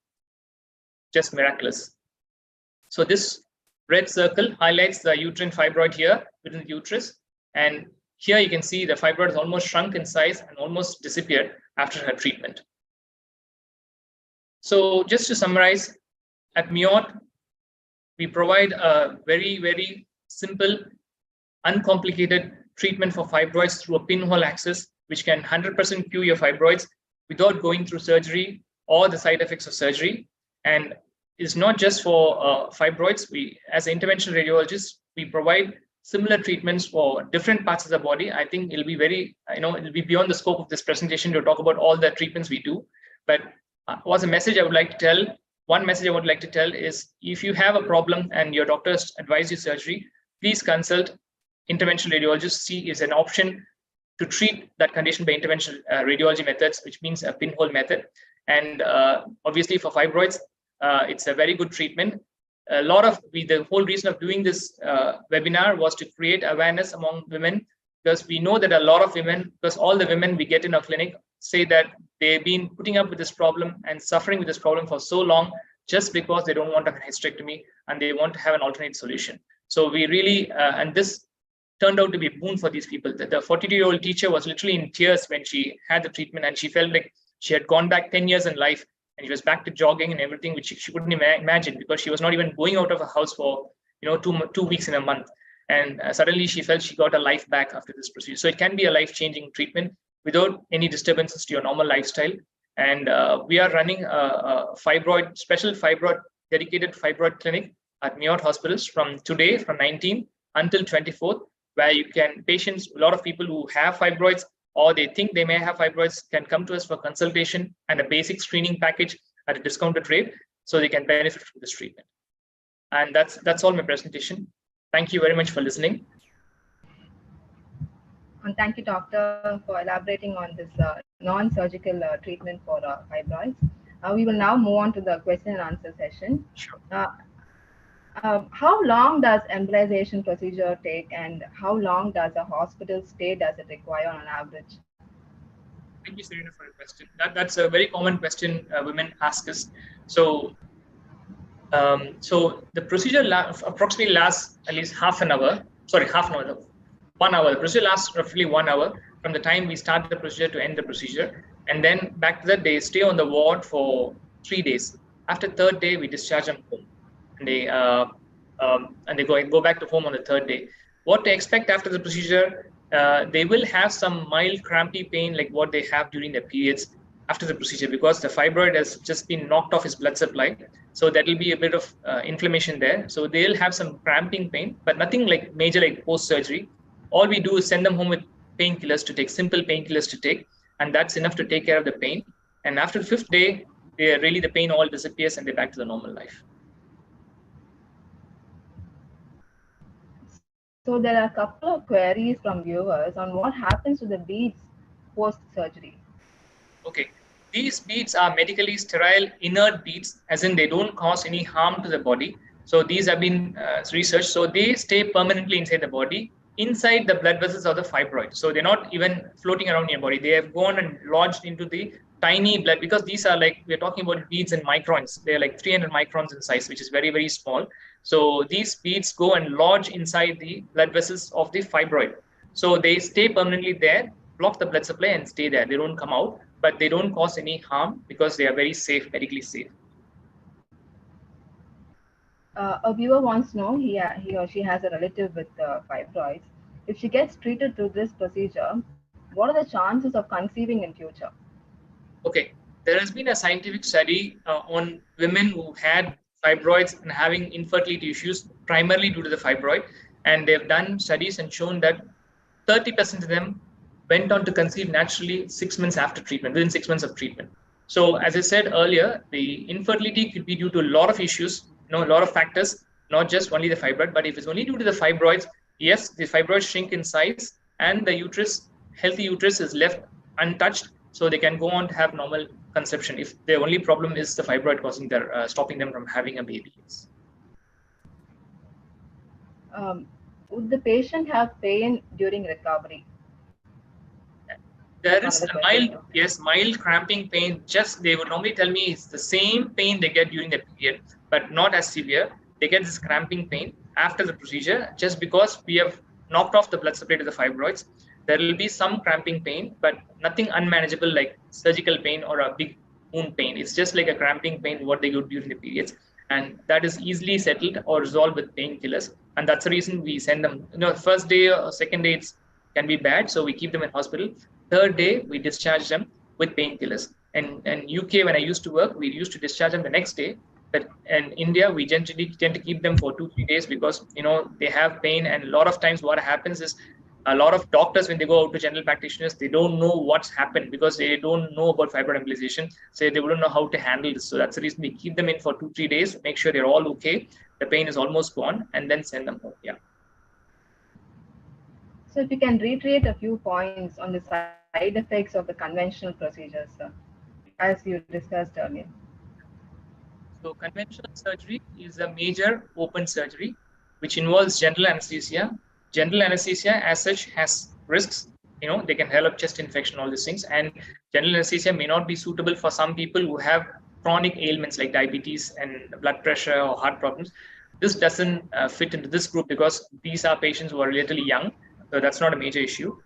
Just miraculous. So this red circle highlights the uterine fibroid here within the uterus. And here you can see the fibroid has almost shrunk in size and almost disappeared after her treatment. So just to summarize, at MIOT, we provide a very, very simple, uncomplicated treatment for fibroids through a pinhole access, which can 100% cure your fibroids without going through surgery or the side effects of surgery. And it's not just for fibroids. We, as an interventional radiologist, we provide similar treatments for different parts of the body. I think it'll be very, it'll be beyond the scope of this presentation to talk about all the treatments we do. But what's a message I would like to tell? One message I would like to tell is, if you have a problem and your doctors advise you surgery, please consult interventional radiologist. See is an option to treat that condition by interventional radiology methods, which means a pinhole method. And obviously for fibroids, it's a very good treatment. The whole reason of doing this webinar was to create awareness among women, because we know that a lot of women, because all the women we get in our clinic say that they've been putting up with this problem and suffering with this problem for so long, just because they don't want to have a hysterectomy and they want to have an alternate solution. So we really, and this turned out to be a boon for these people. The 42-year-old teacher was literally in tears when she had the treatment, and she felt like she had gone back 10 years in life, and she was back to jogging and everything, which she couldn't imagine, because she was not even going out of her house for 2 weeks in a month. And suddenly she felt she got her life back after this procedure. So it can be a life-changing treatment without any disturbances to your normal lifestyle. And we are running a special dedicated fibroid clinic at MIOT hospitals from today, from 19th until 24th, where a lot of people who have fibroids or they think they may have fibroids can come to us for consultation and a basic screening package at a discounted rate, so they can benefit from this treatment. And that's all my presentation. Thank you very much for listening. And thank you, doctor, for elaborating on this non-surgical treatment for fibroids. We will now move on to the question and answer session. Sure. How long does embolization procedure take, and how long does a hospital stay does it require on average? Thank you, Serena, for your question. That's a very common question women ask us. So the procedure approximately lasts at least half an hour. Sorry, half an hour. No, 1 hour. The procedure lasts roughly 1 hour from the time we start the procedure to end the procedure, and then back to that they stay on the ward for 3 days. After third day, we discharge them home, and they go back to home on the third day. What to expect after the procedure? They will have some mild crampy pain like what they have during their periods after the procedure, because the fibroid has just been knocked off his blood supply. So that will be a bit of inflammation there. So they'll have some cramping pain, but nothing like major like post-surgery. All we do is send them home with painkillers to take, simple painkillers to take, and that's enough to take care of the pain. And after the 5th day, the pain all disappears and they're back to the normal life. So there are a couple of queries from viewers on what happens to the beads post-surgery. Okay, these beads are medically sterile inert beads, as in they don't cause any harm to the body. So these have been researched. So they stay permanently inside the body, inside the blood vessels of the fibroid. So they're not even floating around in your body. They have gone and lodged into the tiny blood, because these are like, we're talking about beads in microns. They're like 300 microns in size, which is very, very small. So these beads go and lodge inside the blood vessels of the fibroid. So they stay permanently there, block the blood supply and stay there. They don't come out, but they don't cause any harm because they are very safe, medically safe. A viewer wants to know, he or she has a relative with fibroids. If she gets treated through this procedure, what are the chances of conceiving in future? Okay, there has been a scientific study on women who had fibroids and having infertility issues, primarily due to the fibroid. And they've done studies and shown that 30% of them went on to conceive naturally 6 months after treatment, within 6 months of treatment. So as I said earlier, the infertility could be due to a lot of issues, a lot of factors, not just only the fibroid. But if it's only due to the fibroids, yes, the fibroids shrink in size and the uterus, healthy uterus, is left untouched. So they can go on to have normal conception if the only problem is the fibroid causing their stopping them from having a baby. Would the patient have pain during recovery? There is a mild cramping pain. Just they would normally tell me it's the same pain they get during the period, but not as severe. They get this cramping pain after the procedure, just because we have knocked off the blood supply to the fibroids. There will be some cramping pain, but nothing unmanageable like surgical pain or a big wound pain. It's just like a cramping pain, what they go during the periods. And that is easily settled or resolved with painkillers. And that's the reason we send them, first day or second day, it can be bad. So we keep them in hospital. Third day, we discharge them with painkillers. And UK, when I used to work, we used to discharge them the next day. But in India, we generally tend to keep them for 2-3 days because, they have pain. And a lot of times what happens is, a lot of doctors, when they go out to general practitioners, they don't know what's happened because they don't know about fibroid embolization. So they wouldn't know how to handle this. So that's the reason we keep them in for 2-3 days, make sure they're all okay, the pain is almost gone, and then send them home. Yeah. So if you can reiterate a few points on the side effects of the conventional procedures, as you discussed earlier. So conventional surgery is a major open surgery, which involves general anesthesia. General anesthesia as such has risks. They can develop chest infection, all these things. And general anesthesia may not be suitable for some people who have chronic ailments like diabetes and blood pressure or heart problems. This doesn't fit into this group because these are patients who are relatively young. So that's not a major issue.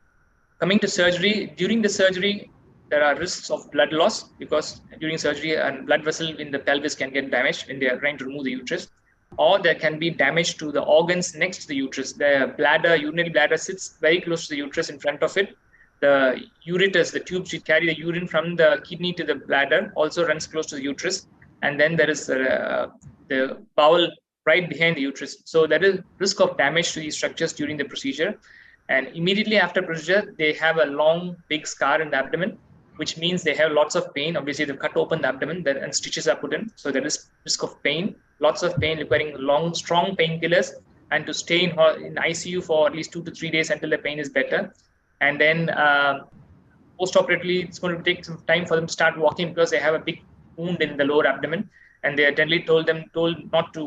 Coming to surgery, during the surgery, there are risks of blood loss because during surgery, a blood vessel in the pelvis can get damaged when they are trying to remove the uterus. Or there can be damage to the organs next to the uterus. The bladder, urinary bladder, sits very close to the uterus in front of it. The ureters, the tubes which carry the urine from the kidney to the bladder, also runs close to the uterus. And then there is the bowel right behind the uterus. So there is risk of damage to these structures during the procedure. And immediately after procedure, they have a long, big scar in the abdomen, which means they have lots of pain. Obviously, they've cut open the abdomen and stitches are put in. So there is risk of pain, lots of pain, requiring long, strong painkillers, and to stay in ICU for at least 2 to 3 days until the pain is better. and then post-operatively, it's going to take some time for them to start walking because they have a big wound in the lower abdomen, and they are generally told not to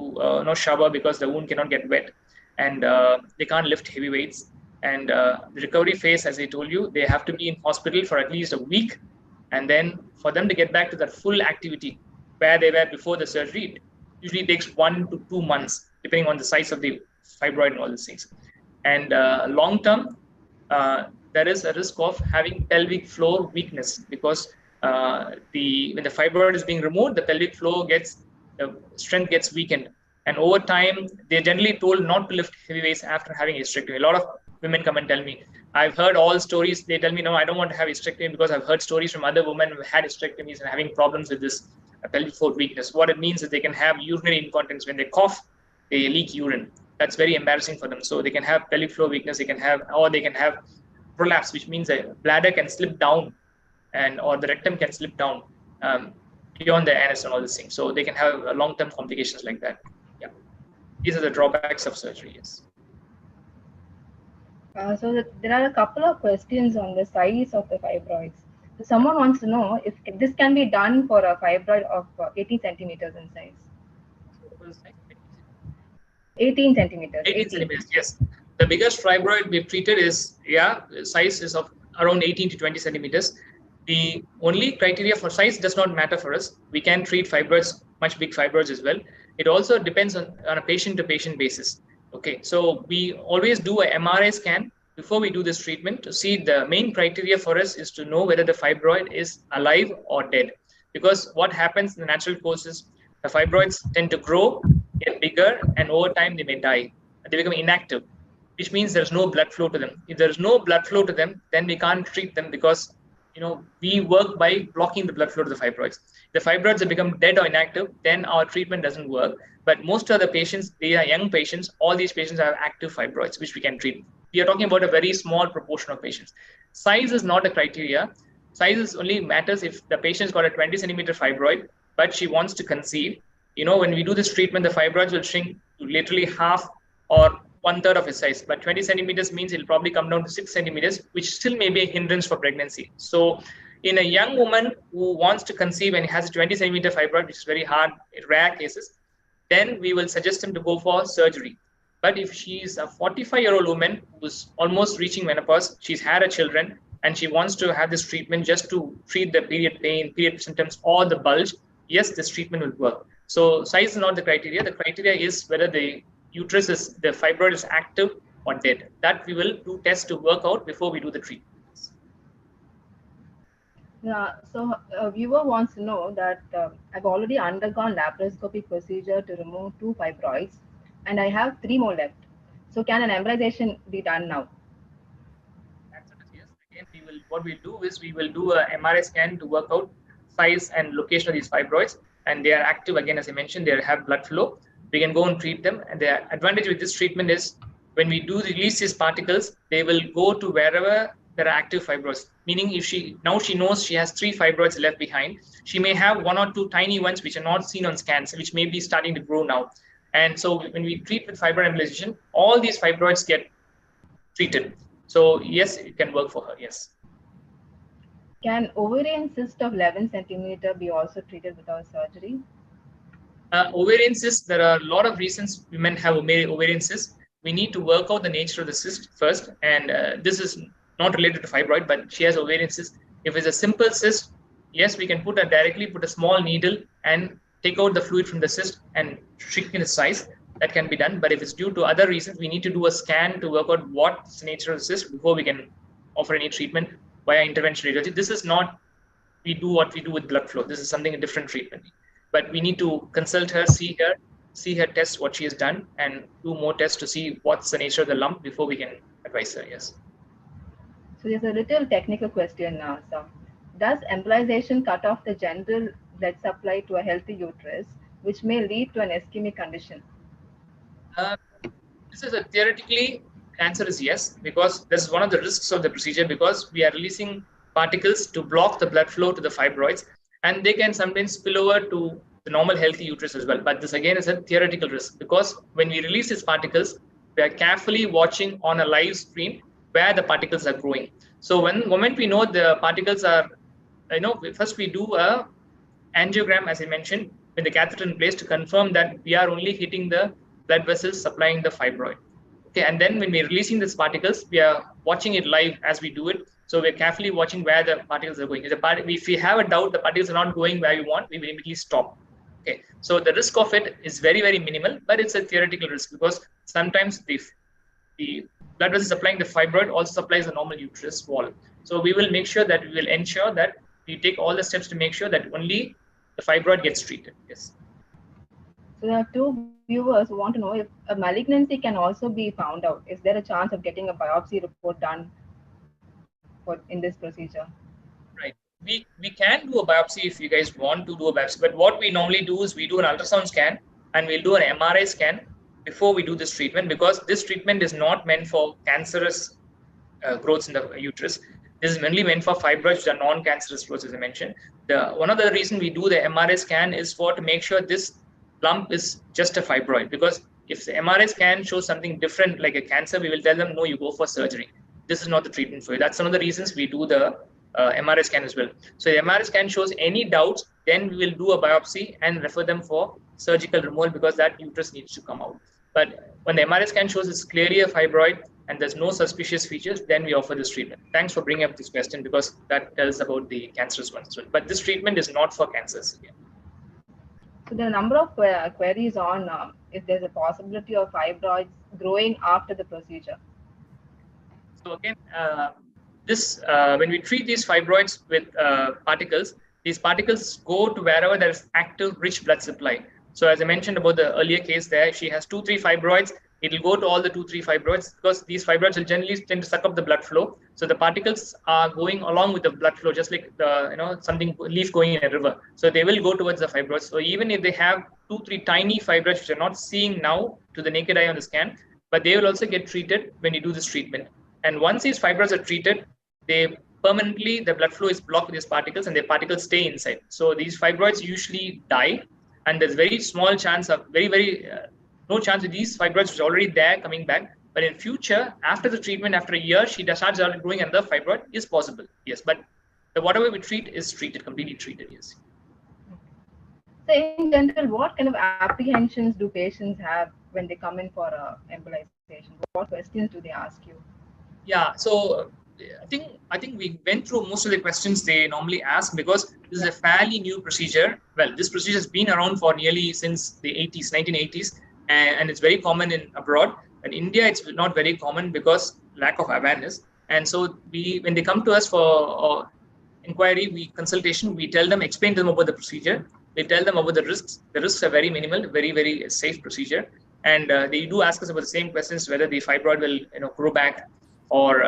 not shower because the wound cannot get wet, and they can't lift heavy weights. And the recovery phase, as I told you, they have to be in hospital for at least a week, and then for them to get back to that full activity where they were before the surgery, it usually takes 1 to 2 months, depending on the size of the fibroid and all these things. And long term, there is a risk of having pelvic floor weakness because when the fibroid is being removed, the pelvic floor strength gets weakened, and over time they're generally told not to lift heavy weights after having a hysterectomy. A lot of women come and tell me, I've heard all stories. They tell me, no, I don't want to have hysterectomy because I've heard stories from other women who had hysterectomies and having problems with this pelvic floor weakness. What it means is they can have urinary incontinence. When they cough, they leak urine. That's very embarrassing for them. So they can have pelvic floor weakness. They can have prolapse, which means a bladder can slip down, or the rectum can slip down beyond the anus and all these things. So they can have long-term complications like that. Yeah, these are the drawbacks of surgery. Yes. There are a couple of questions on the size of the fibroids. So someone wants to know if this can be done for a fibroid of 18 centimeters in size. 18 centimeters. 18 centimeters, yes. The biggest fibroid we've treated is, size is of around 18 to 20 centimeters. The only criteria for size does not matter for us. We can treat fibroids, much big fibroids as well. It also depends on a patient-to-patient basis. Okay, so we always do a MRI scan before we do this treatment to see. The main criteria for us is to know whether the fibroid is alive or dead. Because what happens in the natural course is the fibroids tend to grow, get bigger, and over time they may die. They become inactive, which means there's no blood flow to them. If there's no blood flow to them, then we can't treat them because we work by blocking the blood flow to the fibroids. The fibroids have become dead or inactive, then our treatment doesn't work. But most of the patients, they are young patients. All these patients have active fibroids, which we can treat. We are talking about a very small proportion of patients. Size is not a criteria. Size only matters if the patient's got a 20 centimeter fibroid, but she wants to conceive. When we do this treatment, the fibroids will shrink to literally half or 1/3 of its size. But 20 centimeters means it'll probably come down to 6 centimeters, which still may be a hindrance for pregnancy. So in a young woman who wants to conceive and has a 20 centimeter fibroid, which is very hard, in rare cases, then we will suggest them to go for surgery. But if she's a 45-year-old woman who's almost reaching menopause, she's had her children, and she wants to have this treatment just to treat the period pain, period symptoms, or the bulge, yes, this treatment will work. So size is not the criteria. The criteria is whether the fibroid is active or dead. That we will do tests to work out before we do the treatment. Yeah, so a viewer wants to know that I've already undergone laparoscopic procedure to remove 2 fibroids, and I have 3 more left. So can an embolization be done now? Yes. Again, what we do is we will do a MRI scan to work out size and location of these fibroids, and they are active. Again, as I mentioned, they have blood flow. We can go and treat them. And the advantage with this treatment is when we do release these particles, they will go to wherever there are active fibroids. Meaning, if she knows she has 3 fibroids left behind, she may have 1 or 2 tiny ones which are not seen on scans, which may be starting to grow now. And so when we treat with fibroid embolization, all these fibroids get treated. So yes, it can work for her. Yes. Can ovarian cyst of 11 centimeter be also treated without surgery? Ovarian cyst, there are a lot of reasons women have ovarian cyst. We need to work out the nature of the cyst first. And this is not related to fibroid, but she has ovarian cyst. If it's a simple cyst, yes, we can put a small needle and take out the fluid from the cyst and shrink in its size. That can be done. But if it's due to other reasons, we need to do a scan to work out what's the nature of the cyst before we can offer any treatment via intervention radiology. This is not what we do with blood flow. This is something a different treatment. But we need to consult her, see her test what she has done, and do more tests to see what's the nature of the lump before we can advise her. Yes. So there's a little technical question now. So does embolization cut off the general blood supply to a healthy uterus, which may lead to an ischemic condition? This is theoretically, the answer is yes, because this is one of the risks of the procedure, because we are releasing particles to block the blood flow to the fibroids, and they can sometimes spill over to the normal healthy uterus as well. But this again is a theoretical risk, because when we release these particles, we are carefully watching on a live stream where the particles are growing. So moment we know the particles are, first we do a angiogram, as I mentioned, with the catheter in place to confirm that we are only hitting the blood vessels supplying the fibroid. Okay, and then when we're releasing these particles, we are watching it live as we do it. So we're carefully watching where the particles are going. If we have a doubt the particles are not going where we want, we will immediately stop. Okay, so the risk of it is very, very minimal, but it's a theoretical risk because sometimes the blood vessel supplying the fibroid also supplies the normal uterus wall. So we will make sure that we will ensure that we take all the steps to make sure that only the fibroid gets treated. Yes. So there are two viewers who want to know if a malignancy can also be found out. Is there a chance of getting a biopsy report done in this procedure? Right. We can do a biopsy if you guys want to do a biopsy, but what we normally do is we do an ultrasound scan and we'll do an MRI scan before we do this treatment, because this treatment is not meant for cancerous growths in the uterus. This is mainly meant for fibroids which are non-cancerous growths, as I mentioned. One of the reason we do the MRI scan is to make sure this lump is just a fibroid, because if the MRI scan shows something different like a cancer, we will tell them, no, you go for surgery. This is not the treatment for you. That's one of the reasons we do the MRI scan as well. So the MRI scan shows any doubts, then we will do a biopsy and refer them for surgical removal because that uterus needs to come out. But when the MRI scan shows it's clearly a fibroid and there's no suspicious features, then we offer this treatment. Thanks for bringing up this question because that tells about the cancerous ones. But this treatment is not for cancers. Yeah. So there are a number of queries on if there's a possibility of fibroids growing after the procedure. So again, when we treat these fibroids with particles, these particles go to wherever there is active rich blood supply. So as I mentioned about the earlier case there, she has 2-3 fibroids. It will go to all the 2-3 fibroids because these fibroids will generally tend to suck up the blood flow. So the particles are going along with the blood flow, just like something leaf going in a river. So they will go towards the fibroids. So even if they have 2-3 tiny fibroids which are not seeing now to the naked eye on the scan, but they will also get treated when you do this treatment. And once these fibroids are treated, they permanently, the blood flow is blocked with these particles and the particles stay inside. So these fibroids usually die, and there's very small chance of no chance of these fibroids which are already there coming back. But in future, after the treatment, after a year, she starts growing another fibroid is possible. Yes, but whatever we treat is completely treated. Yes. So in general, what kind of apprehensions do patients have when they come in for embolization? What questions do they ask you? Yeah, so I think we went through most of the questions they normally ask because this is a fairly new procedure. Well, this procedure has been around for nearly since the 1980s, and it's very common in abroad. In India, it's not very common because lack of awareness. And so when they come to us for inquiry, consultation, we explain to them about the procedure. We tell them about the risks. The risks are very minimal, very, very safe procedure. And they do ask us about the same questions, whether the fibroid will grow back, or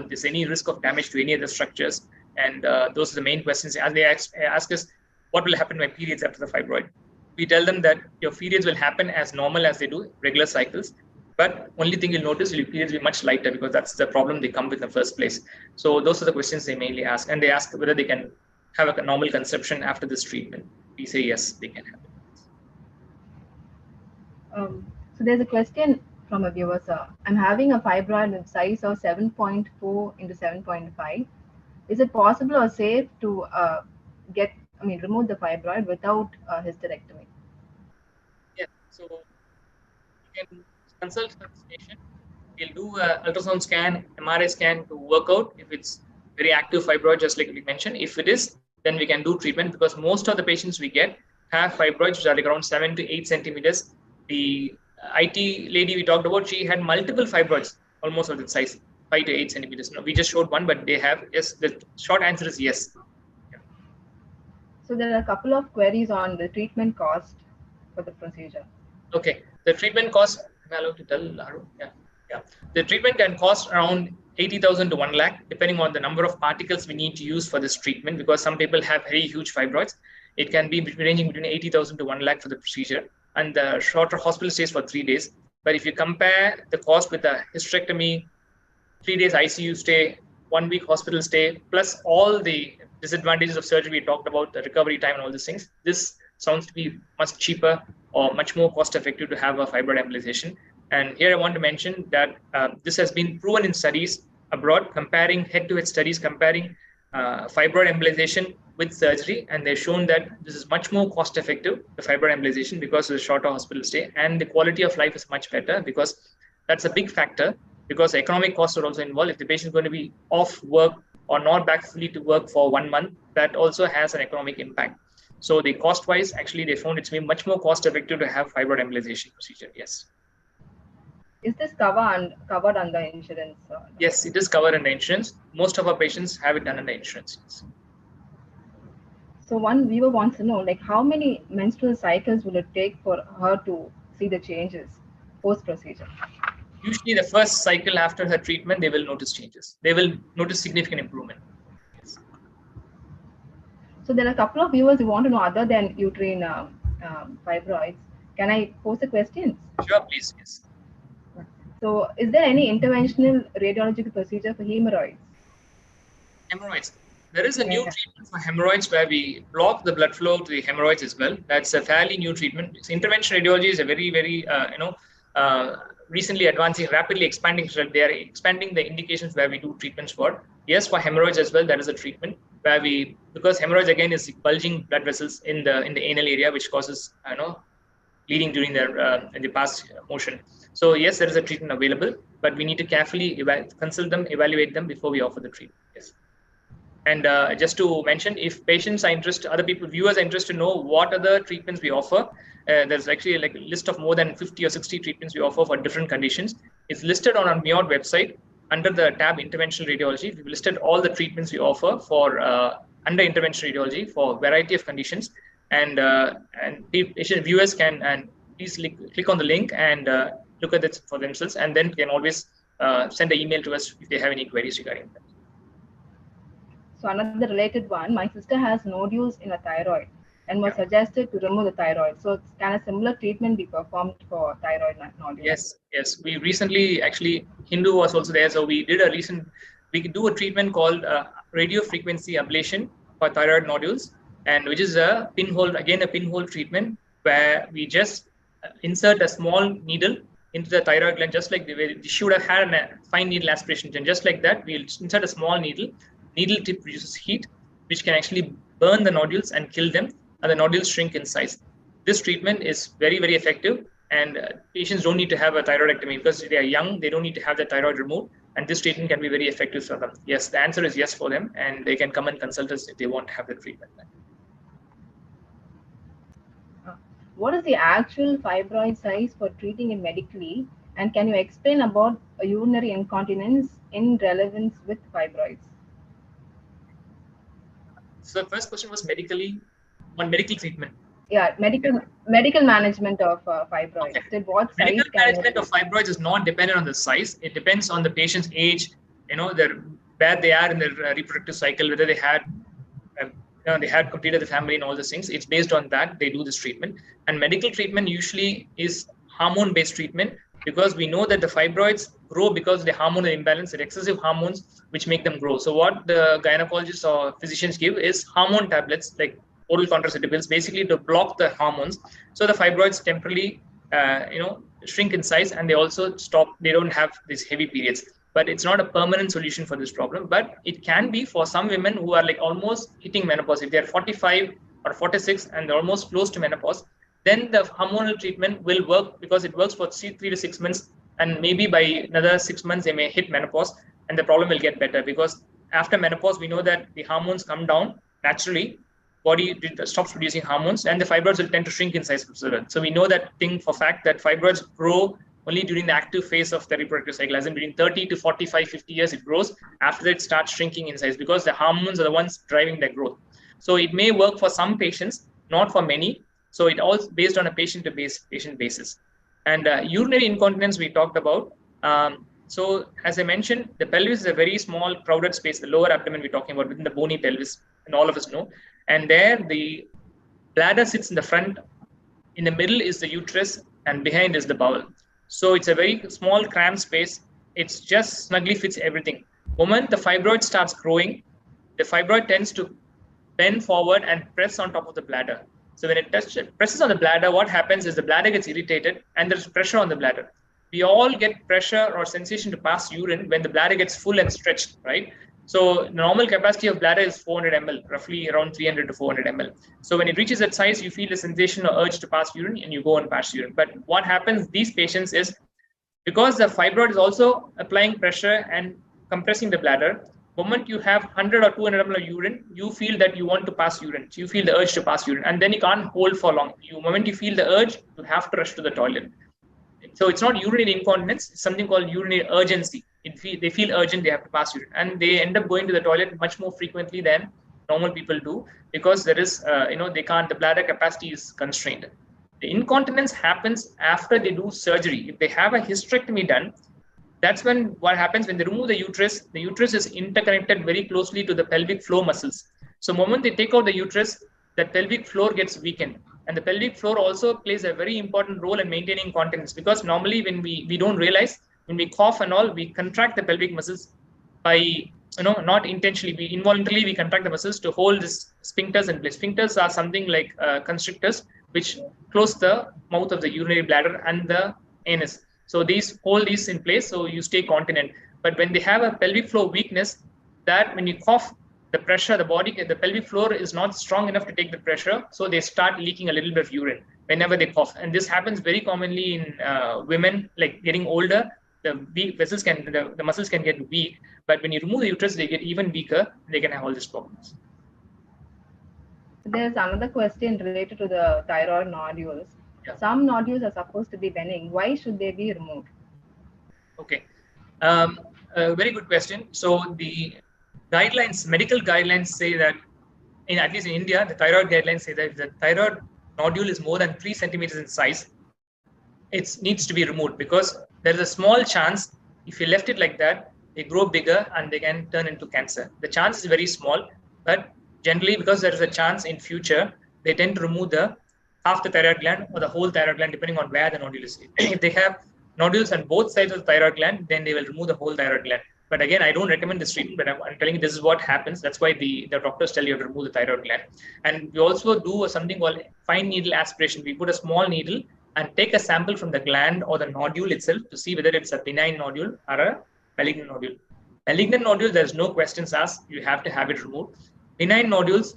there's any risk of damage to any of the structures. And those are the main questions. As they ask us, what will happen to my periods after the fibroid? We tell them that your periods will happen as normal as they do, regular cycles. But only thing you'll notice, your periods will be much lighter because that's the problem they come with in the first place. So those are the questions they mainly ask. And they ask whether they can have a normal conception after this treatment. We say yes, they can have it. So there's a question from a viewer, sir. I'm having a fibroid with size of 7.4 into 7.5. Is it possible or safe to remove the fibroid without hysterectomy? Yeah, so you can consult the patient. We'll do an ultrasound scan, MRI scan to work out if it's very active fibroid, just like we mentioned. If it is, then we can do treatment because most of the patients we get have fibroids which are like around 7 to 8 centimeters. The IT lady we talked about, she had multiple fibroids, almost of that size, 5 to 8 centimeters. No, we just showed one, but they have, yes, the short answer is yes. Yeah. So there are a couple of queries on the treatment cost for the procedure. Okay, the treatment cost, am I allowed to tell, Aru? Yeah. The treatment can cost around 80,000 to 1 lakh, depending on the number of particles we need to use for this treatment, because some people have very huge fibroids. It can be ranging between 80,000 to 1 lakh for the procedure, and the shorter hospital stays for 3 days. But if you compare the cost with a hysterectomy, 3 days ICU stay, 1 week hospital stay, plus all the disadvantages of surgery we talked about, the recovery time and all these things, this sounds to be much cheaper or much more cost effective to have a fibroid embolization. And here I want to mention that this has been proven in studies abroad, comparing head-to-head studies, comparing fibroid embolization with surgery, and they've shown that this is much more cost-effective, the fibroid embolization, because of the shorter hospital stay, and the quality of life is much better, because that's a big factor, because economic costs are also involved. If the patient is going to be off work or not back fully to work for 1 month, that also has an economic impact. So the cost-wise, actually, they found it's been much more cost-effective to have fibroid embolization procedure. Yes. Is this covered under insurance? Yes, it is covered under insurance. Most of our patients have it done under insurance. Yes. So one viewer wants to know, like, how many menstrual cycles will it take for her to see the changes post-procedure? Usually the first cycle after her treatment, they will notice changes. They will notice significant improvement. Yes. So there are a couple of viewers who want to know, other than uterine fibroids. Can I pose the questions? Sure, please. Yes. So is there any interventional radiological procedure for hemorrhoids? Hemorrhoids. There is a new treatment for hemorrhoids where we block the blood flow to the hemorrhoids as well. That's a fairly new treatment. Interventional radiology is a very recently advancing, rapidly expanding. They are expanding the indications where we do treatments for. Yes, for hemorrhoids as well, there is a treatment where because hemorrhoids again is bulging blood vessels in the anal area, which causes bleeding during the pass motion. So yes, there is a treatment available, but we need to carefully consult them, evaluate them before we offer the treatment. Yes. And just to mention, if patients are interested, viewers are interested to know what other treatments we offer, there's actually like a list of more than 50 or 60 treatments we offer for different conditions. It's listed on our MIOT website under the tab Interventional Radiology. We've listed all the treatments we offer for under Interventional Radiology for a variety of conditions. And patient viewers can please click on the link and look at it for themselves, and then can always send an email to us if they have any queries regarding that. So another related one, my sister has nodules in a thyroid and was suggested to remove the thyroid. So can a similar treatment be performed for thyroid nodules? Yes. We recently, actually, Hindu was also there. So we do a treatment called radio frequency ablation for thyroid nodules, and which is a pinhole treatment where we just insert a small needle into the thyroid gland, just like the way she would have had a fine needle aspiration. And just like that, we'll insert a small needle. Needle tip produces heat, which can actually burn the nodules and kill them, and the nodules shrink in size. This treatment is very, very effective, and patients don't need to have a thyroidectomy because they are young. They don't need to have the thyroid removed, and this treatment can be very effective for them. Yes, the answer is yes for them, and they can come and consult us if they want to have the treatment. What is the actual fibroid size for treating it medically, and can you explain about urinary incontinence in relevance with fibroids? So the first question was medical treatment. Yeah, medical management of fibroids. Okay. What size medical management of fibroids is not dependent on the size. It depends on the patient's age, where they are in their reproductive cycle, whether they had completed the family and all those things. It's based on that they do this treatment. And medical treatment usually is hormone-based treatment, because we know that the fibroids grow because of the hormonal imbalance, the excessive hormones which make them grow. So what the gynecologists or physicians give is hormone tablets, like oral contraceptive pills, basically to block the hormones. So the fibroids temporarily, shrink in size, and they also stop. They don't have these heavy periods. But it's not a permanent solution for this problem. But it can be for some women who are like almost hitting menopause. If they're 45 or 46 and they're almost close to menopause, then the hormonal treatment will work, because it works for 3 to 6 months, and maybe by another 6 months they may hit menopause, and the problem will get better, because after menopause we know that the hormones come down naturally, body stops producing hormones, and the fibroids will tend to shrink in size. So we know that thing for fact that fibroids grow only during the active phase of the reproductive cycle, as in between 30 to 45, 50 years it grows. After that it starts shrinking in size, because the hormones are the ones driving their growth. So it may work for some patients, not for many. So it all based on a patient basis. And urinary incontinence we talked about. So as I mentioned, the pelvis is a very small crowded space. The lower abdomen we're talking about within the bony pelvis, and all of us know. And there the bladder sits in the front. In the middle is the uterus, and behind is the bowel. So it's a very small cramped space. It's just snugly fits everything. The moment the fibroid starts growing, the fibroid tends to bend forward and press on top of the bladder. So when it presses on the bladder, what happens is the bladder gets irritated and there's pressure on the bladder. we all get pressure or sensation to pass urine when the bladder gets full and stretched, right? So the normal capacity of bladder is 400 ml, roughly around 300 to 400 ml. So when it reaches that size, you feel the sensation or urge to pass urine and you go and pass urine. But what happens these patients is, because the fibroid is also applying pressure and compressing the bladder, moment you have 100 or 200 ml of urine, you feel that you want to pass urine. So you feel the urge to pass urine, and then you can't hold for long. Moment you feel the urge, you have to rush to the toilet. So it's not urinary incontinence, it's something called urinary urgency. They feel urgent, they have to pass urine, and they end up going to the toilet much more frequently than normal people do, because there is, the bladder capacity is constrained. The incontinence happens after they do surgery. If they have a hysterectomy done, that's when what happens when they remove the uterus is interconnected very closely to the pelvic floor muscles. So the moment they take out the uterus, the pelvic floor gets weakened. And the pelvic floor also plays a very important role in maintaining continence, because normally when we don't realize, when we cough and all, we contract the pelvic muscles by, not intentionally, involuntarily we contract the muscles to hold this sphincters in place. Sphincters are something like constrictors, which close the mouth of the urinary bladder and the anus. So these hold these in place, so you stay continent. But when they have a pelvic floor weakness, that when you cough, the pressure, the pelvic floor is not strong enough to take the pressure, so they start leaking a little bit of urine whenever they cough. And this happens very commonly in women, like getting older. The muscles can get weak, but when you remove the uterus, they get even weaker. They can have all these problems. There's another question related to the thyroid nodules. Yeah. Some nodules are supposed to be benign. Why should they be removed? Okay, very good question. So the guidelines, medical guidelines say that, at least in India, the thyroid guidelines say that if the thyroid nodule is more than 3 centimeters in size, it needs to be removed, because there is a small chance, if you left it like that, they grow bigger and they can turn into cancer. The chance is very small, but generally, because there is a chance in future, they tend to remove half the thyroid gland or the whole thyroid gland, depending on where the nodule is. If they have nodules on both sides of the thyroid gland, then they will remove the whole thyroid gland. But again, I don't recommend this treatment, but I'm telling you this is what happens. That's why the doctors tell you to remove the thyroid gland. And we also do something called fine needle aspiration. We put a small needle and take a sample from the gland or the nodule itself to see whether it's a benign nodule or a malignant nodule. Malignant nodule, there's no questions asked. You have to have it removed. Benign nodules,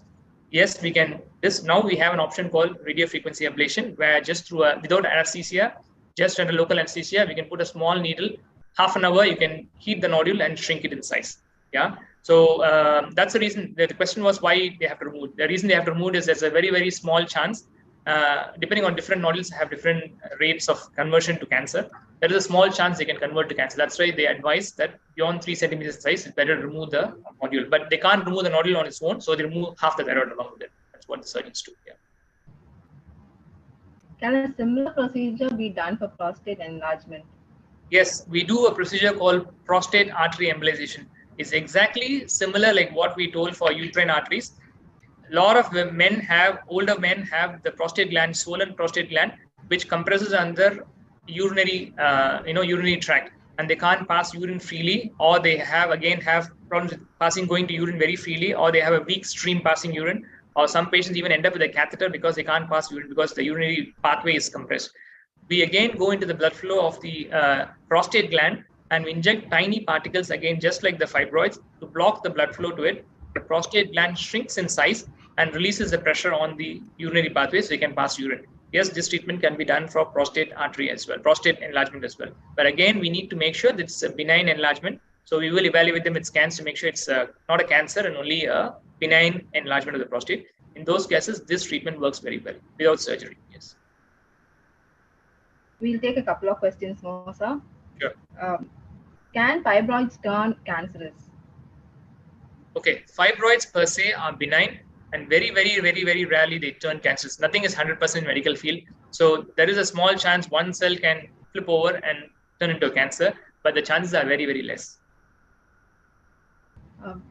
yes, we can. Now we have an option called radiofrequency ablation, where just without anesthesia, just under local anesthesia, we can put a small needle. Half an hour, you can heat the nodule and shrink it in size. Yeah. So that's the reason. The question was why they have to remove. The reason they have to remove is there's a very, very small chance. Depending on different nodules, have different rates of conversion to cancer. There is a small chance they can convert to cancer. That's why they advise that beyond 3 centimeters size, it's better to remove the nodule. But they can't remove the nodule on its own, so they remove half the thyroid along with it. That's what the surgeons do. Yeah. Can a similar procedure be done for prostate enlargement? Yes, we do a procedure called prostate artery embolization. It's exactly similar like what we told for uterine arteries. A lot of older men have the prostate gland, swollen prostate gland, which compresses under urinary tract, and they can't pass urine freely, or they have problems with going to urine very freely, or they have a weak stream passing urine, or some patients even end up with a catheter because they can't pass urine because the urinary pathway is compressed. We again go into the blood flow of the prostate gland and we inject tiny particles, again just like the fibroids, to block the blood flow to it. The prostate gland shrinks in size and releases the pressure on the urinary pathway so you can pass urine. Yes, this treatment can be done for prostate artery as well, prostate enlargement as well. But again, we need to make sure that it's a benign enlargement. So we will evaluate them with scans to make sure it's not a cancer and only a benign enlargement of the prostate. In those cases, this treatment works very well without surgery. Yes. We'll take a couple of questions more, sir. Sure. Can fibroids turn cancerous? Okay, fibroids per se are benign, and very, very, very, very rarely they turn cancerous. Nothing is 100% medical field. So there is a small chance one cell can flip over and turn into a cancer, but the chances are very, very less.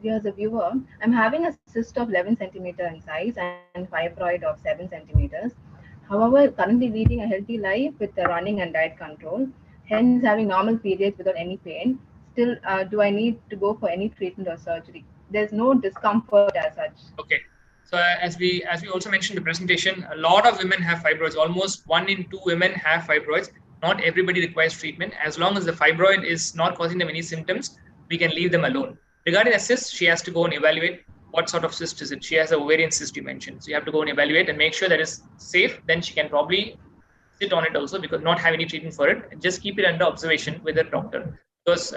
Here's a viewer. I'm having a cyst of 11 centimeter in size and fibroid of 7 centimeters. However, currently leading a healthy life with the running and diet control, hence having normal periods without any pain. Still, do I need to go for any treatment or surgery? There's no discomfort as such. Okay. So as we also mentioned in the presentation, a lot of women have fibroids. Almost 1 in 2 women have fibroids. Not everybody requires treatment. As long as the fibroid is not causing them any symptoms, we can leave them alone. Regarding a cyst, she has to go and evaluate what sort of cyst is it. She has a ovarian cyst, you mentioned. So you have to go and evaluate and make sure that it's safe. Then she can probably sit on it also, because not have any treatment for it. Just keep it under observation with a doctor, because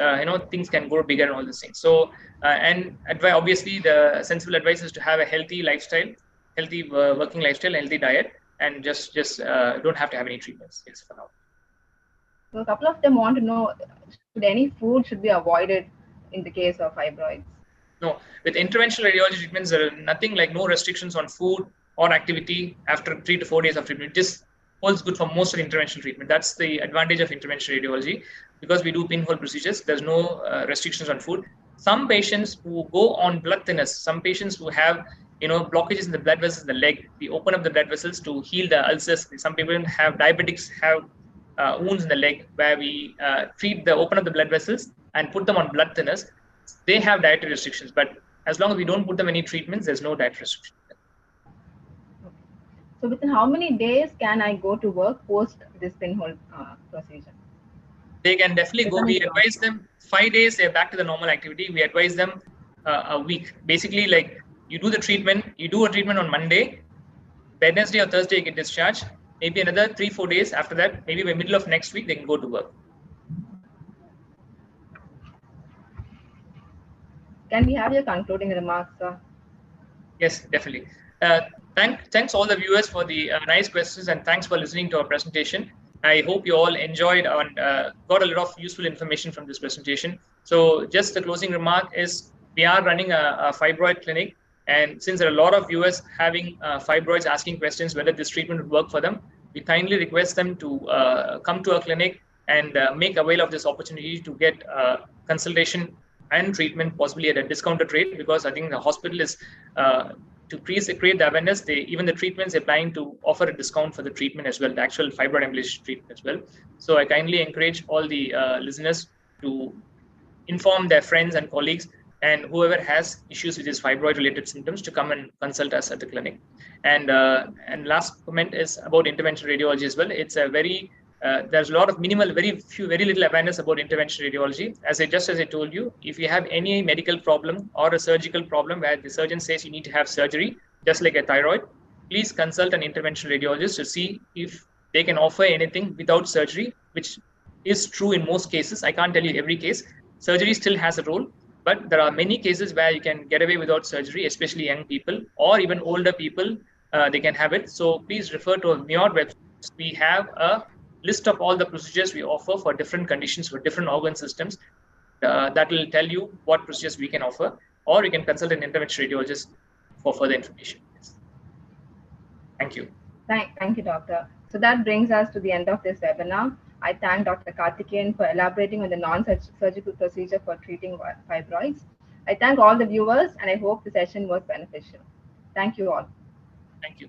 things can go bigger and all these things. So and obviously the sensible advice is to have a healthy lifestyle, healthy working lifestyle, healthy diet, and just don't have to have any treatments. Yes, for now. So a couple of them want to know, should any food should be avoided in the case of fibroids? No, with interventional radiology treatments, there are nothing like no restrictions on food or activity after 3 to 4 days of treatment. It just holds good for most of the interventional treatment. That's the advantage of interventional radiology. Because we do pinhole procedures, there's no restrictions on food. Some patients who go on blood thinners, some patients who have blockages in the blood vessels in the leg, we open up the blood vessels to heal the ulcers. Some people have diabetics have wounds in the leg, where we open up the blood vessels and put them on blood thinners. They have dietary restrictions, but as long as we don't put them any treatments, there's no diet restriction. So within how many days can I go to work post this pinhole procedure? They can definitely go. We advise them 5 days, they're back to the normal activity. We advise them a week. Basically, like you do a treatment on Monday, Wednesday or Thursday you get discharged. Maybe another 3-4 days after that, maybe by middle of next week, they can go to work. Can we have your concluding remarks, sir? Yes, definitely. Thanks all the viewers for the nice questions, and thanks for listening to our presentation. I hope you all enjoyed and got a lot of useful information from this presentation. So just the closing remark is, we are running a fibroid clinic, and since there are a lot of viewers having fibroids asking questions whether this treatment would work for them, we kindly request them to come to our clinic and make avail of this opportunity to get consultation and treatment, possibly at a discounted rate, because I think the hospital is to create the awareness. Even the treatments, they're planning to offer a discount for the treatment as well, the actual fibroid embolization treatment as well. So I kindly encourage all the listeners to inform their friends and colleagues and whoever has issues with these fibroid related symptoms to come and consult us at the clinic. And last comment is about interventional radiology as well. It's a very there's a lot of very little awareness about interventional radiology. As I told you, if you have any medical problem or a surgical problem where the surgeon says you need to have surgery, just like a thyroid, please consult an interventional radiologist to see if they can offer anything without surgery, which is true in most cases. I can't tell you every case. Surgery still has a role, but there are many cases where you can get away without surgery, especially young people or even older people. They can have it. So please refer to our MIOT website. We have a list of all the procedures we offer for different conditions, for different organ systems. That will tell you what procedures we can offer, or you can consult an interventional radiologist for further information. Yes. Thank you. Thank you, doctor. So that brings us to the end of this webinar. I thank Dr. Karthikeyan for elaborating on the non-surgical procedure for treating fibroids. I thank all the viewers, and I hope the session was beneficial. Thank you all. Thank you.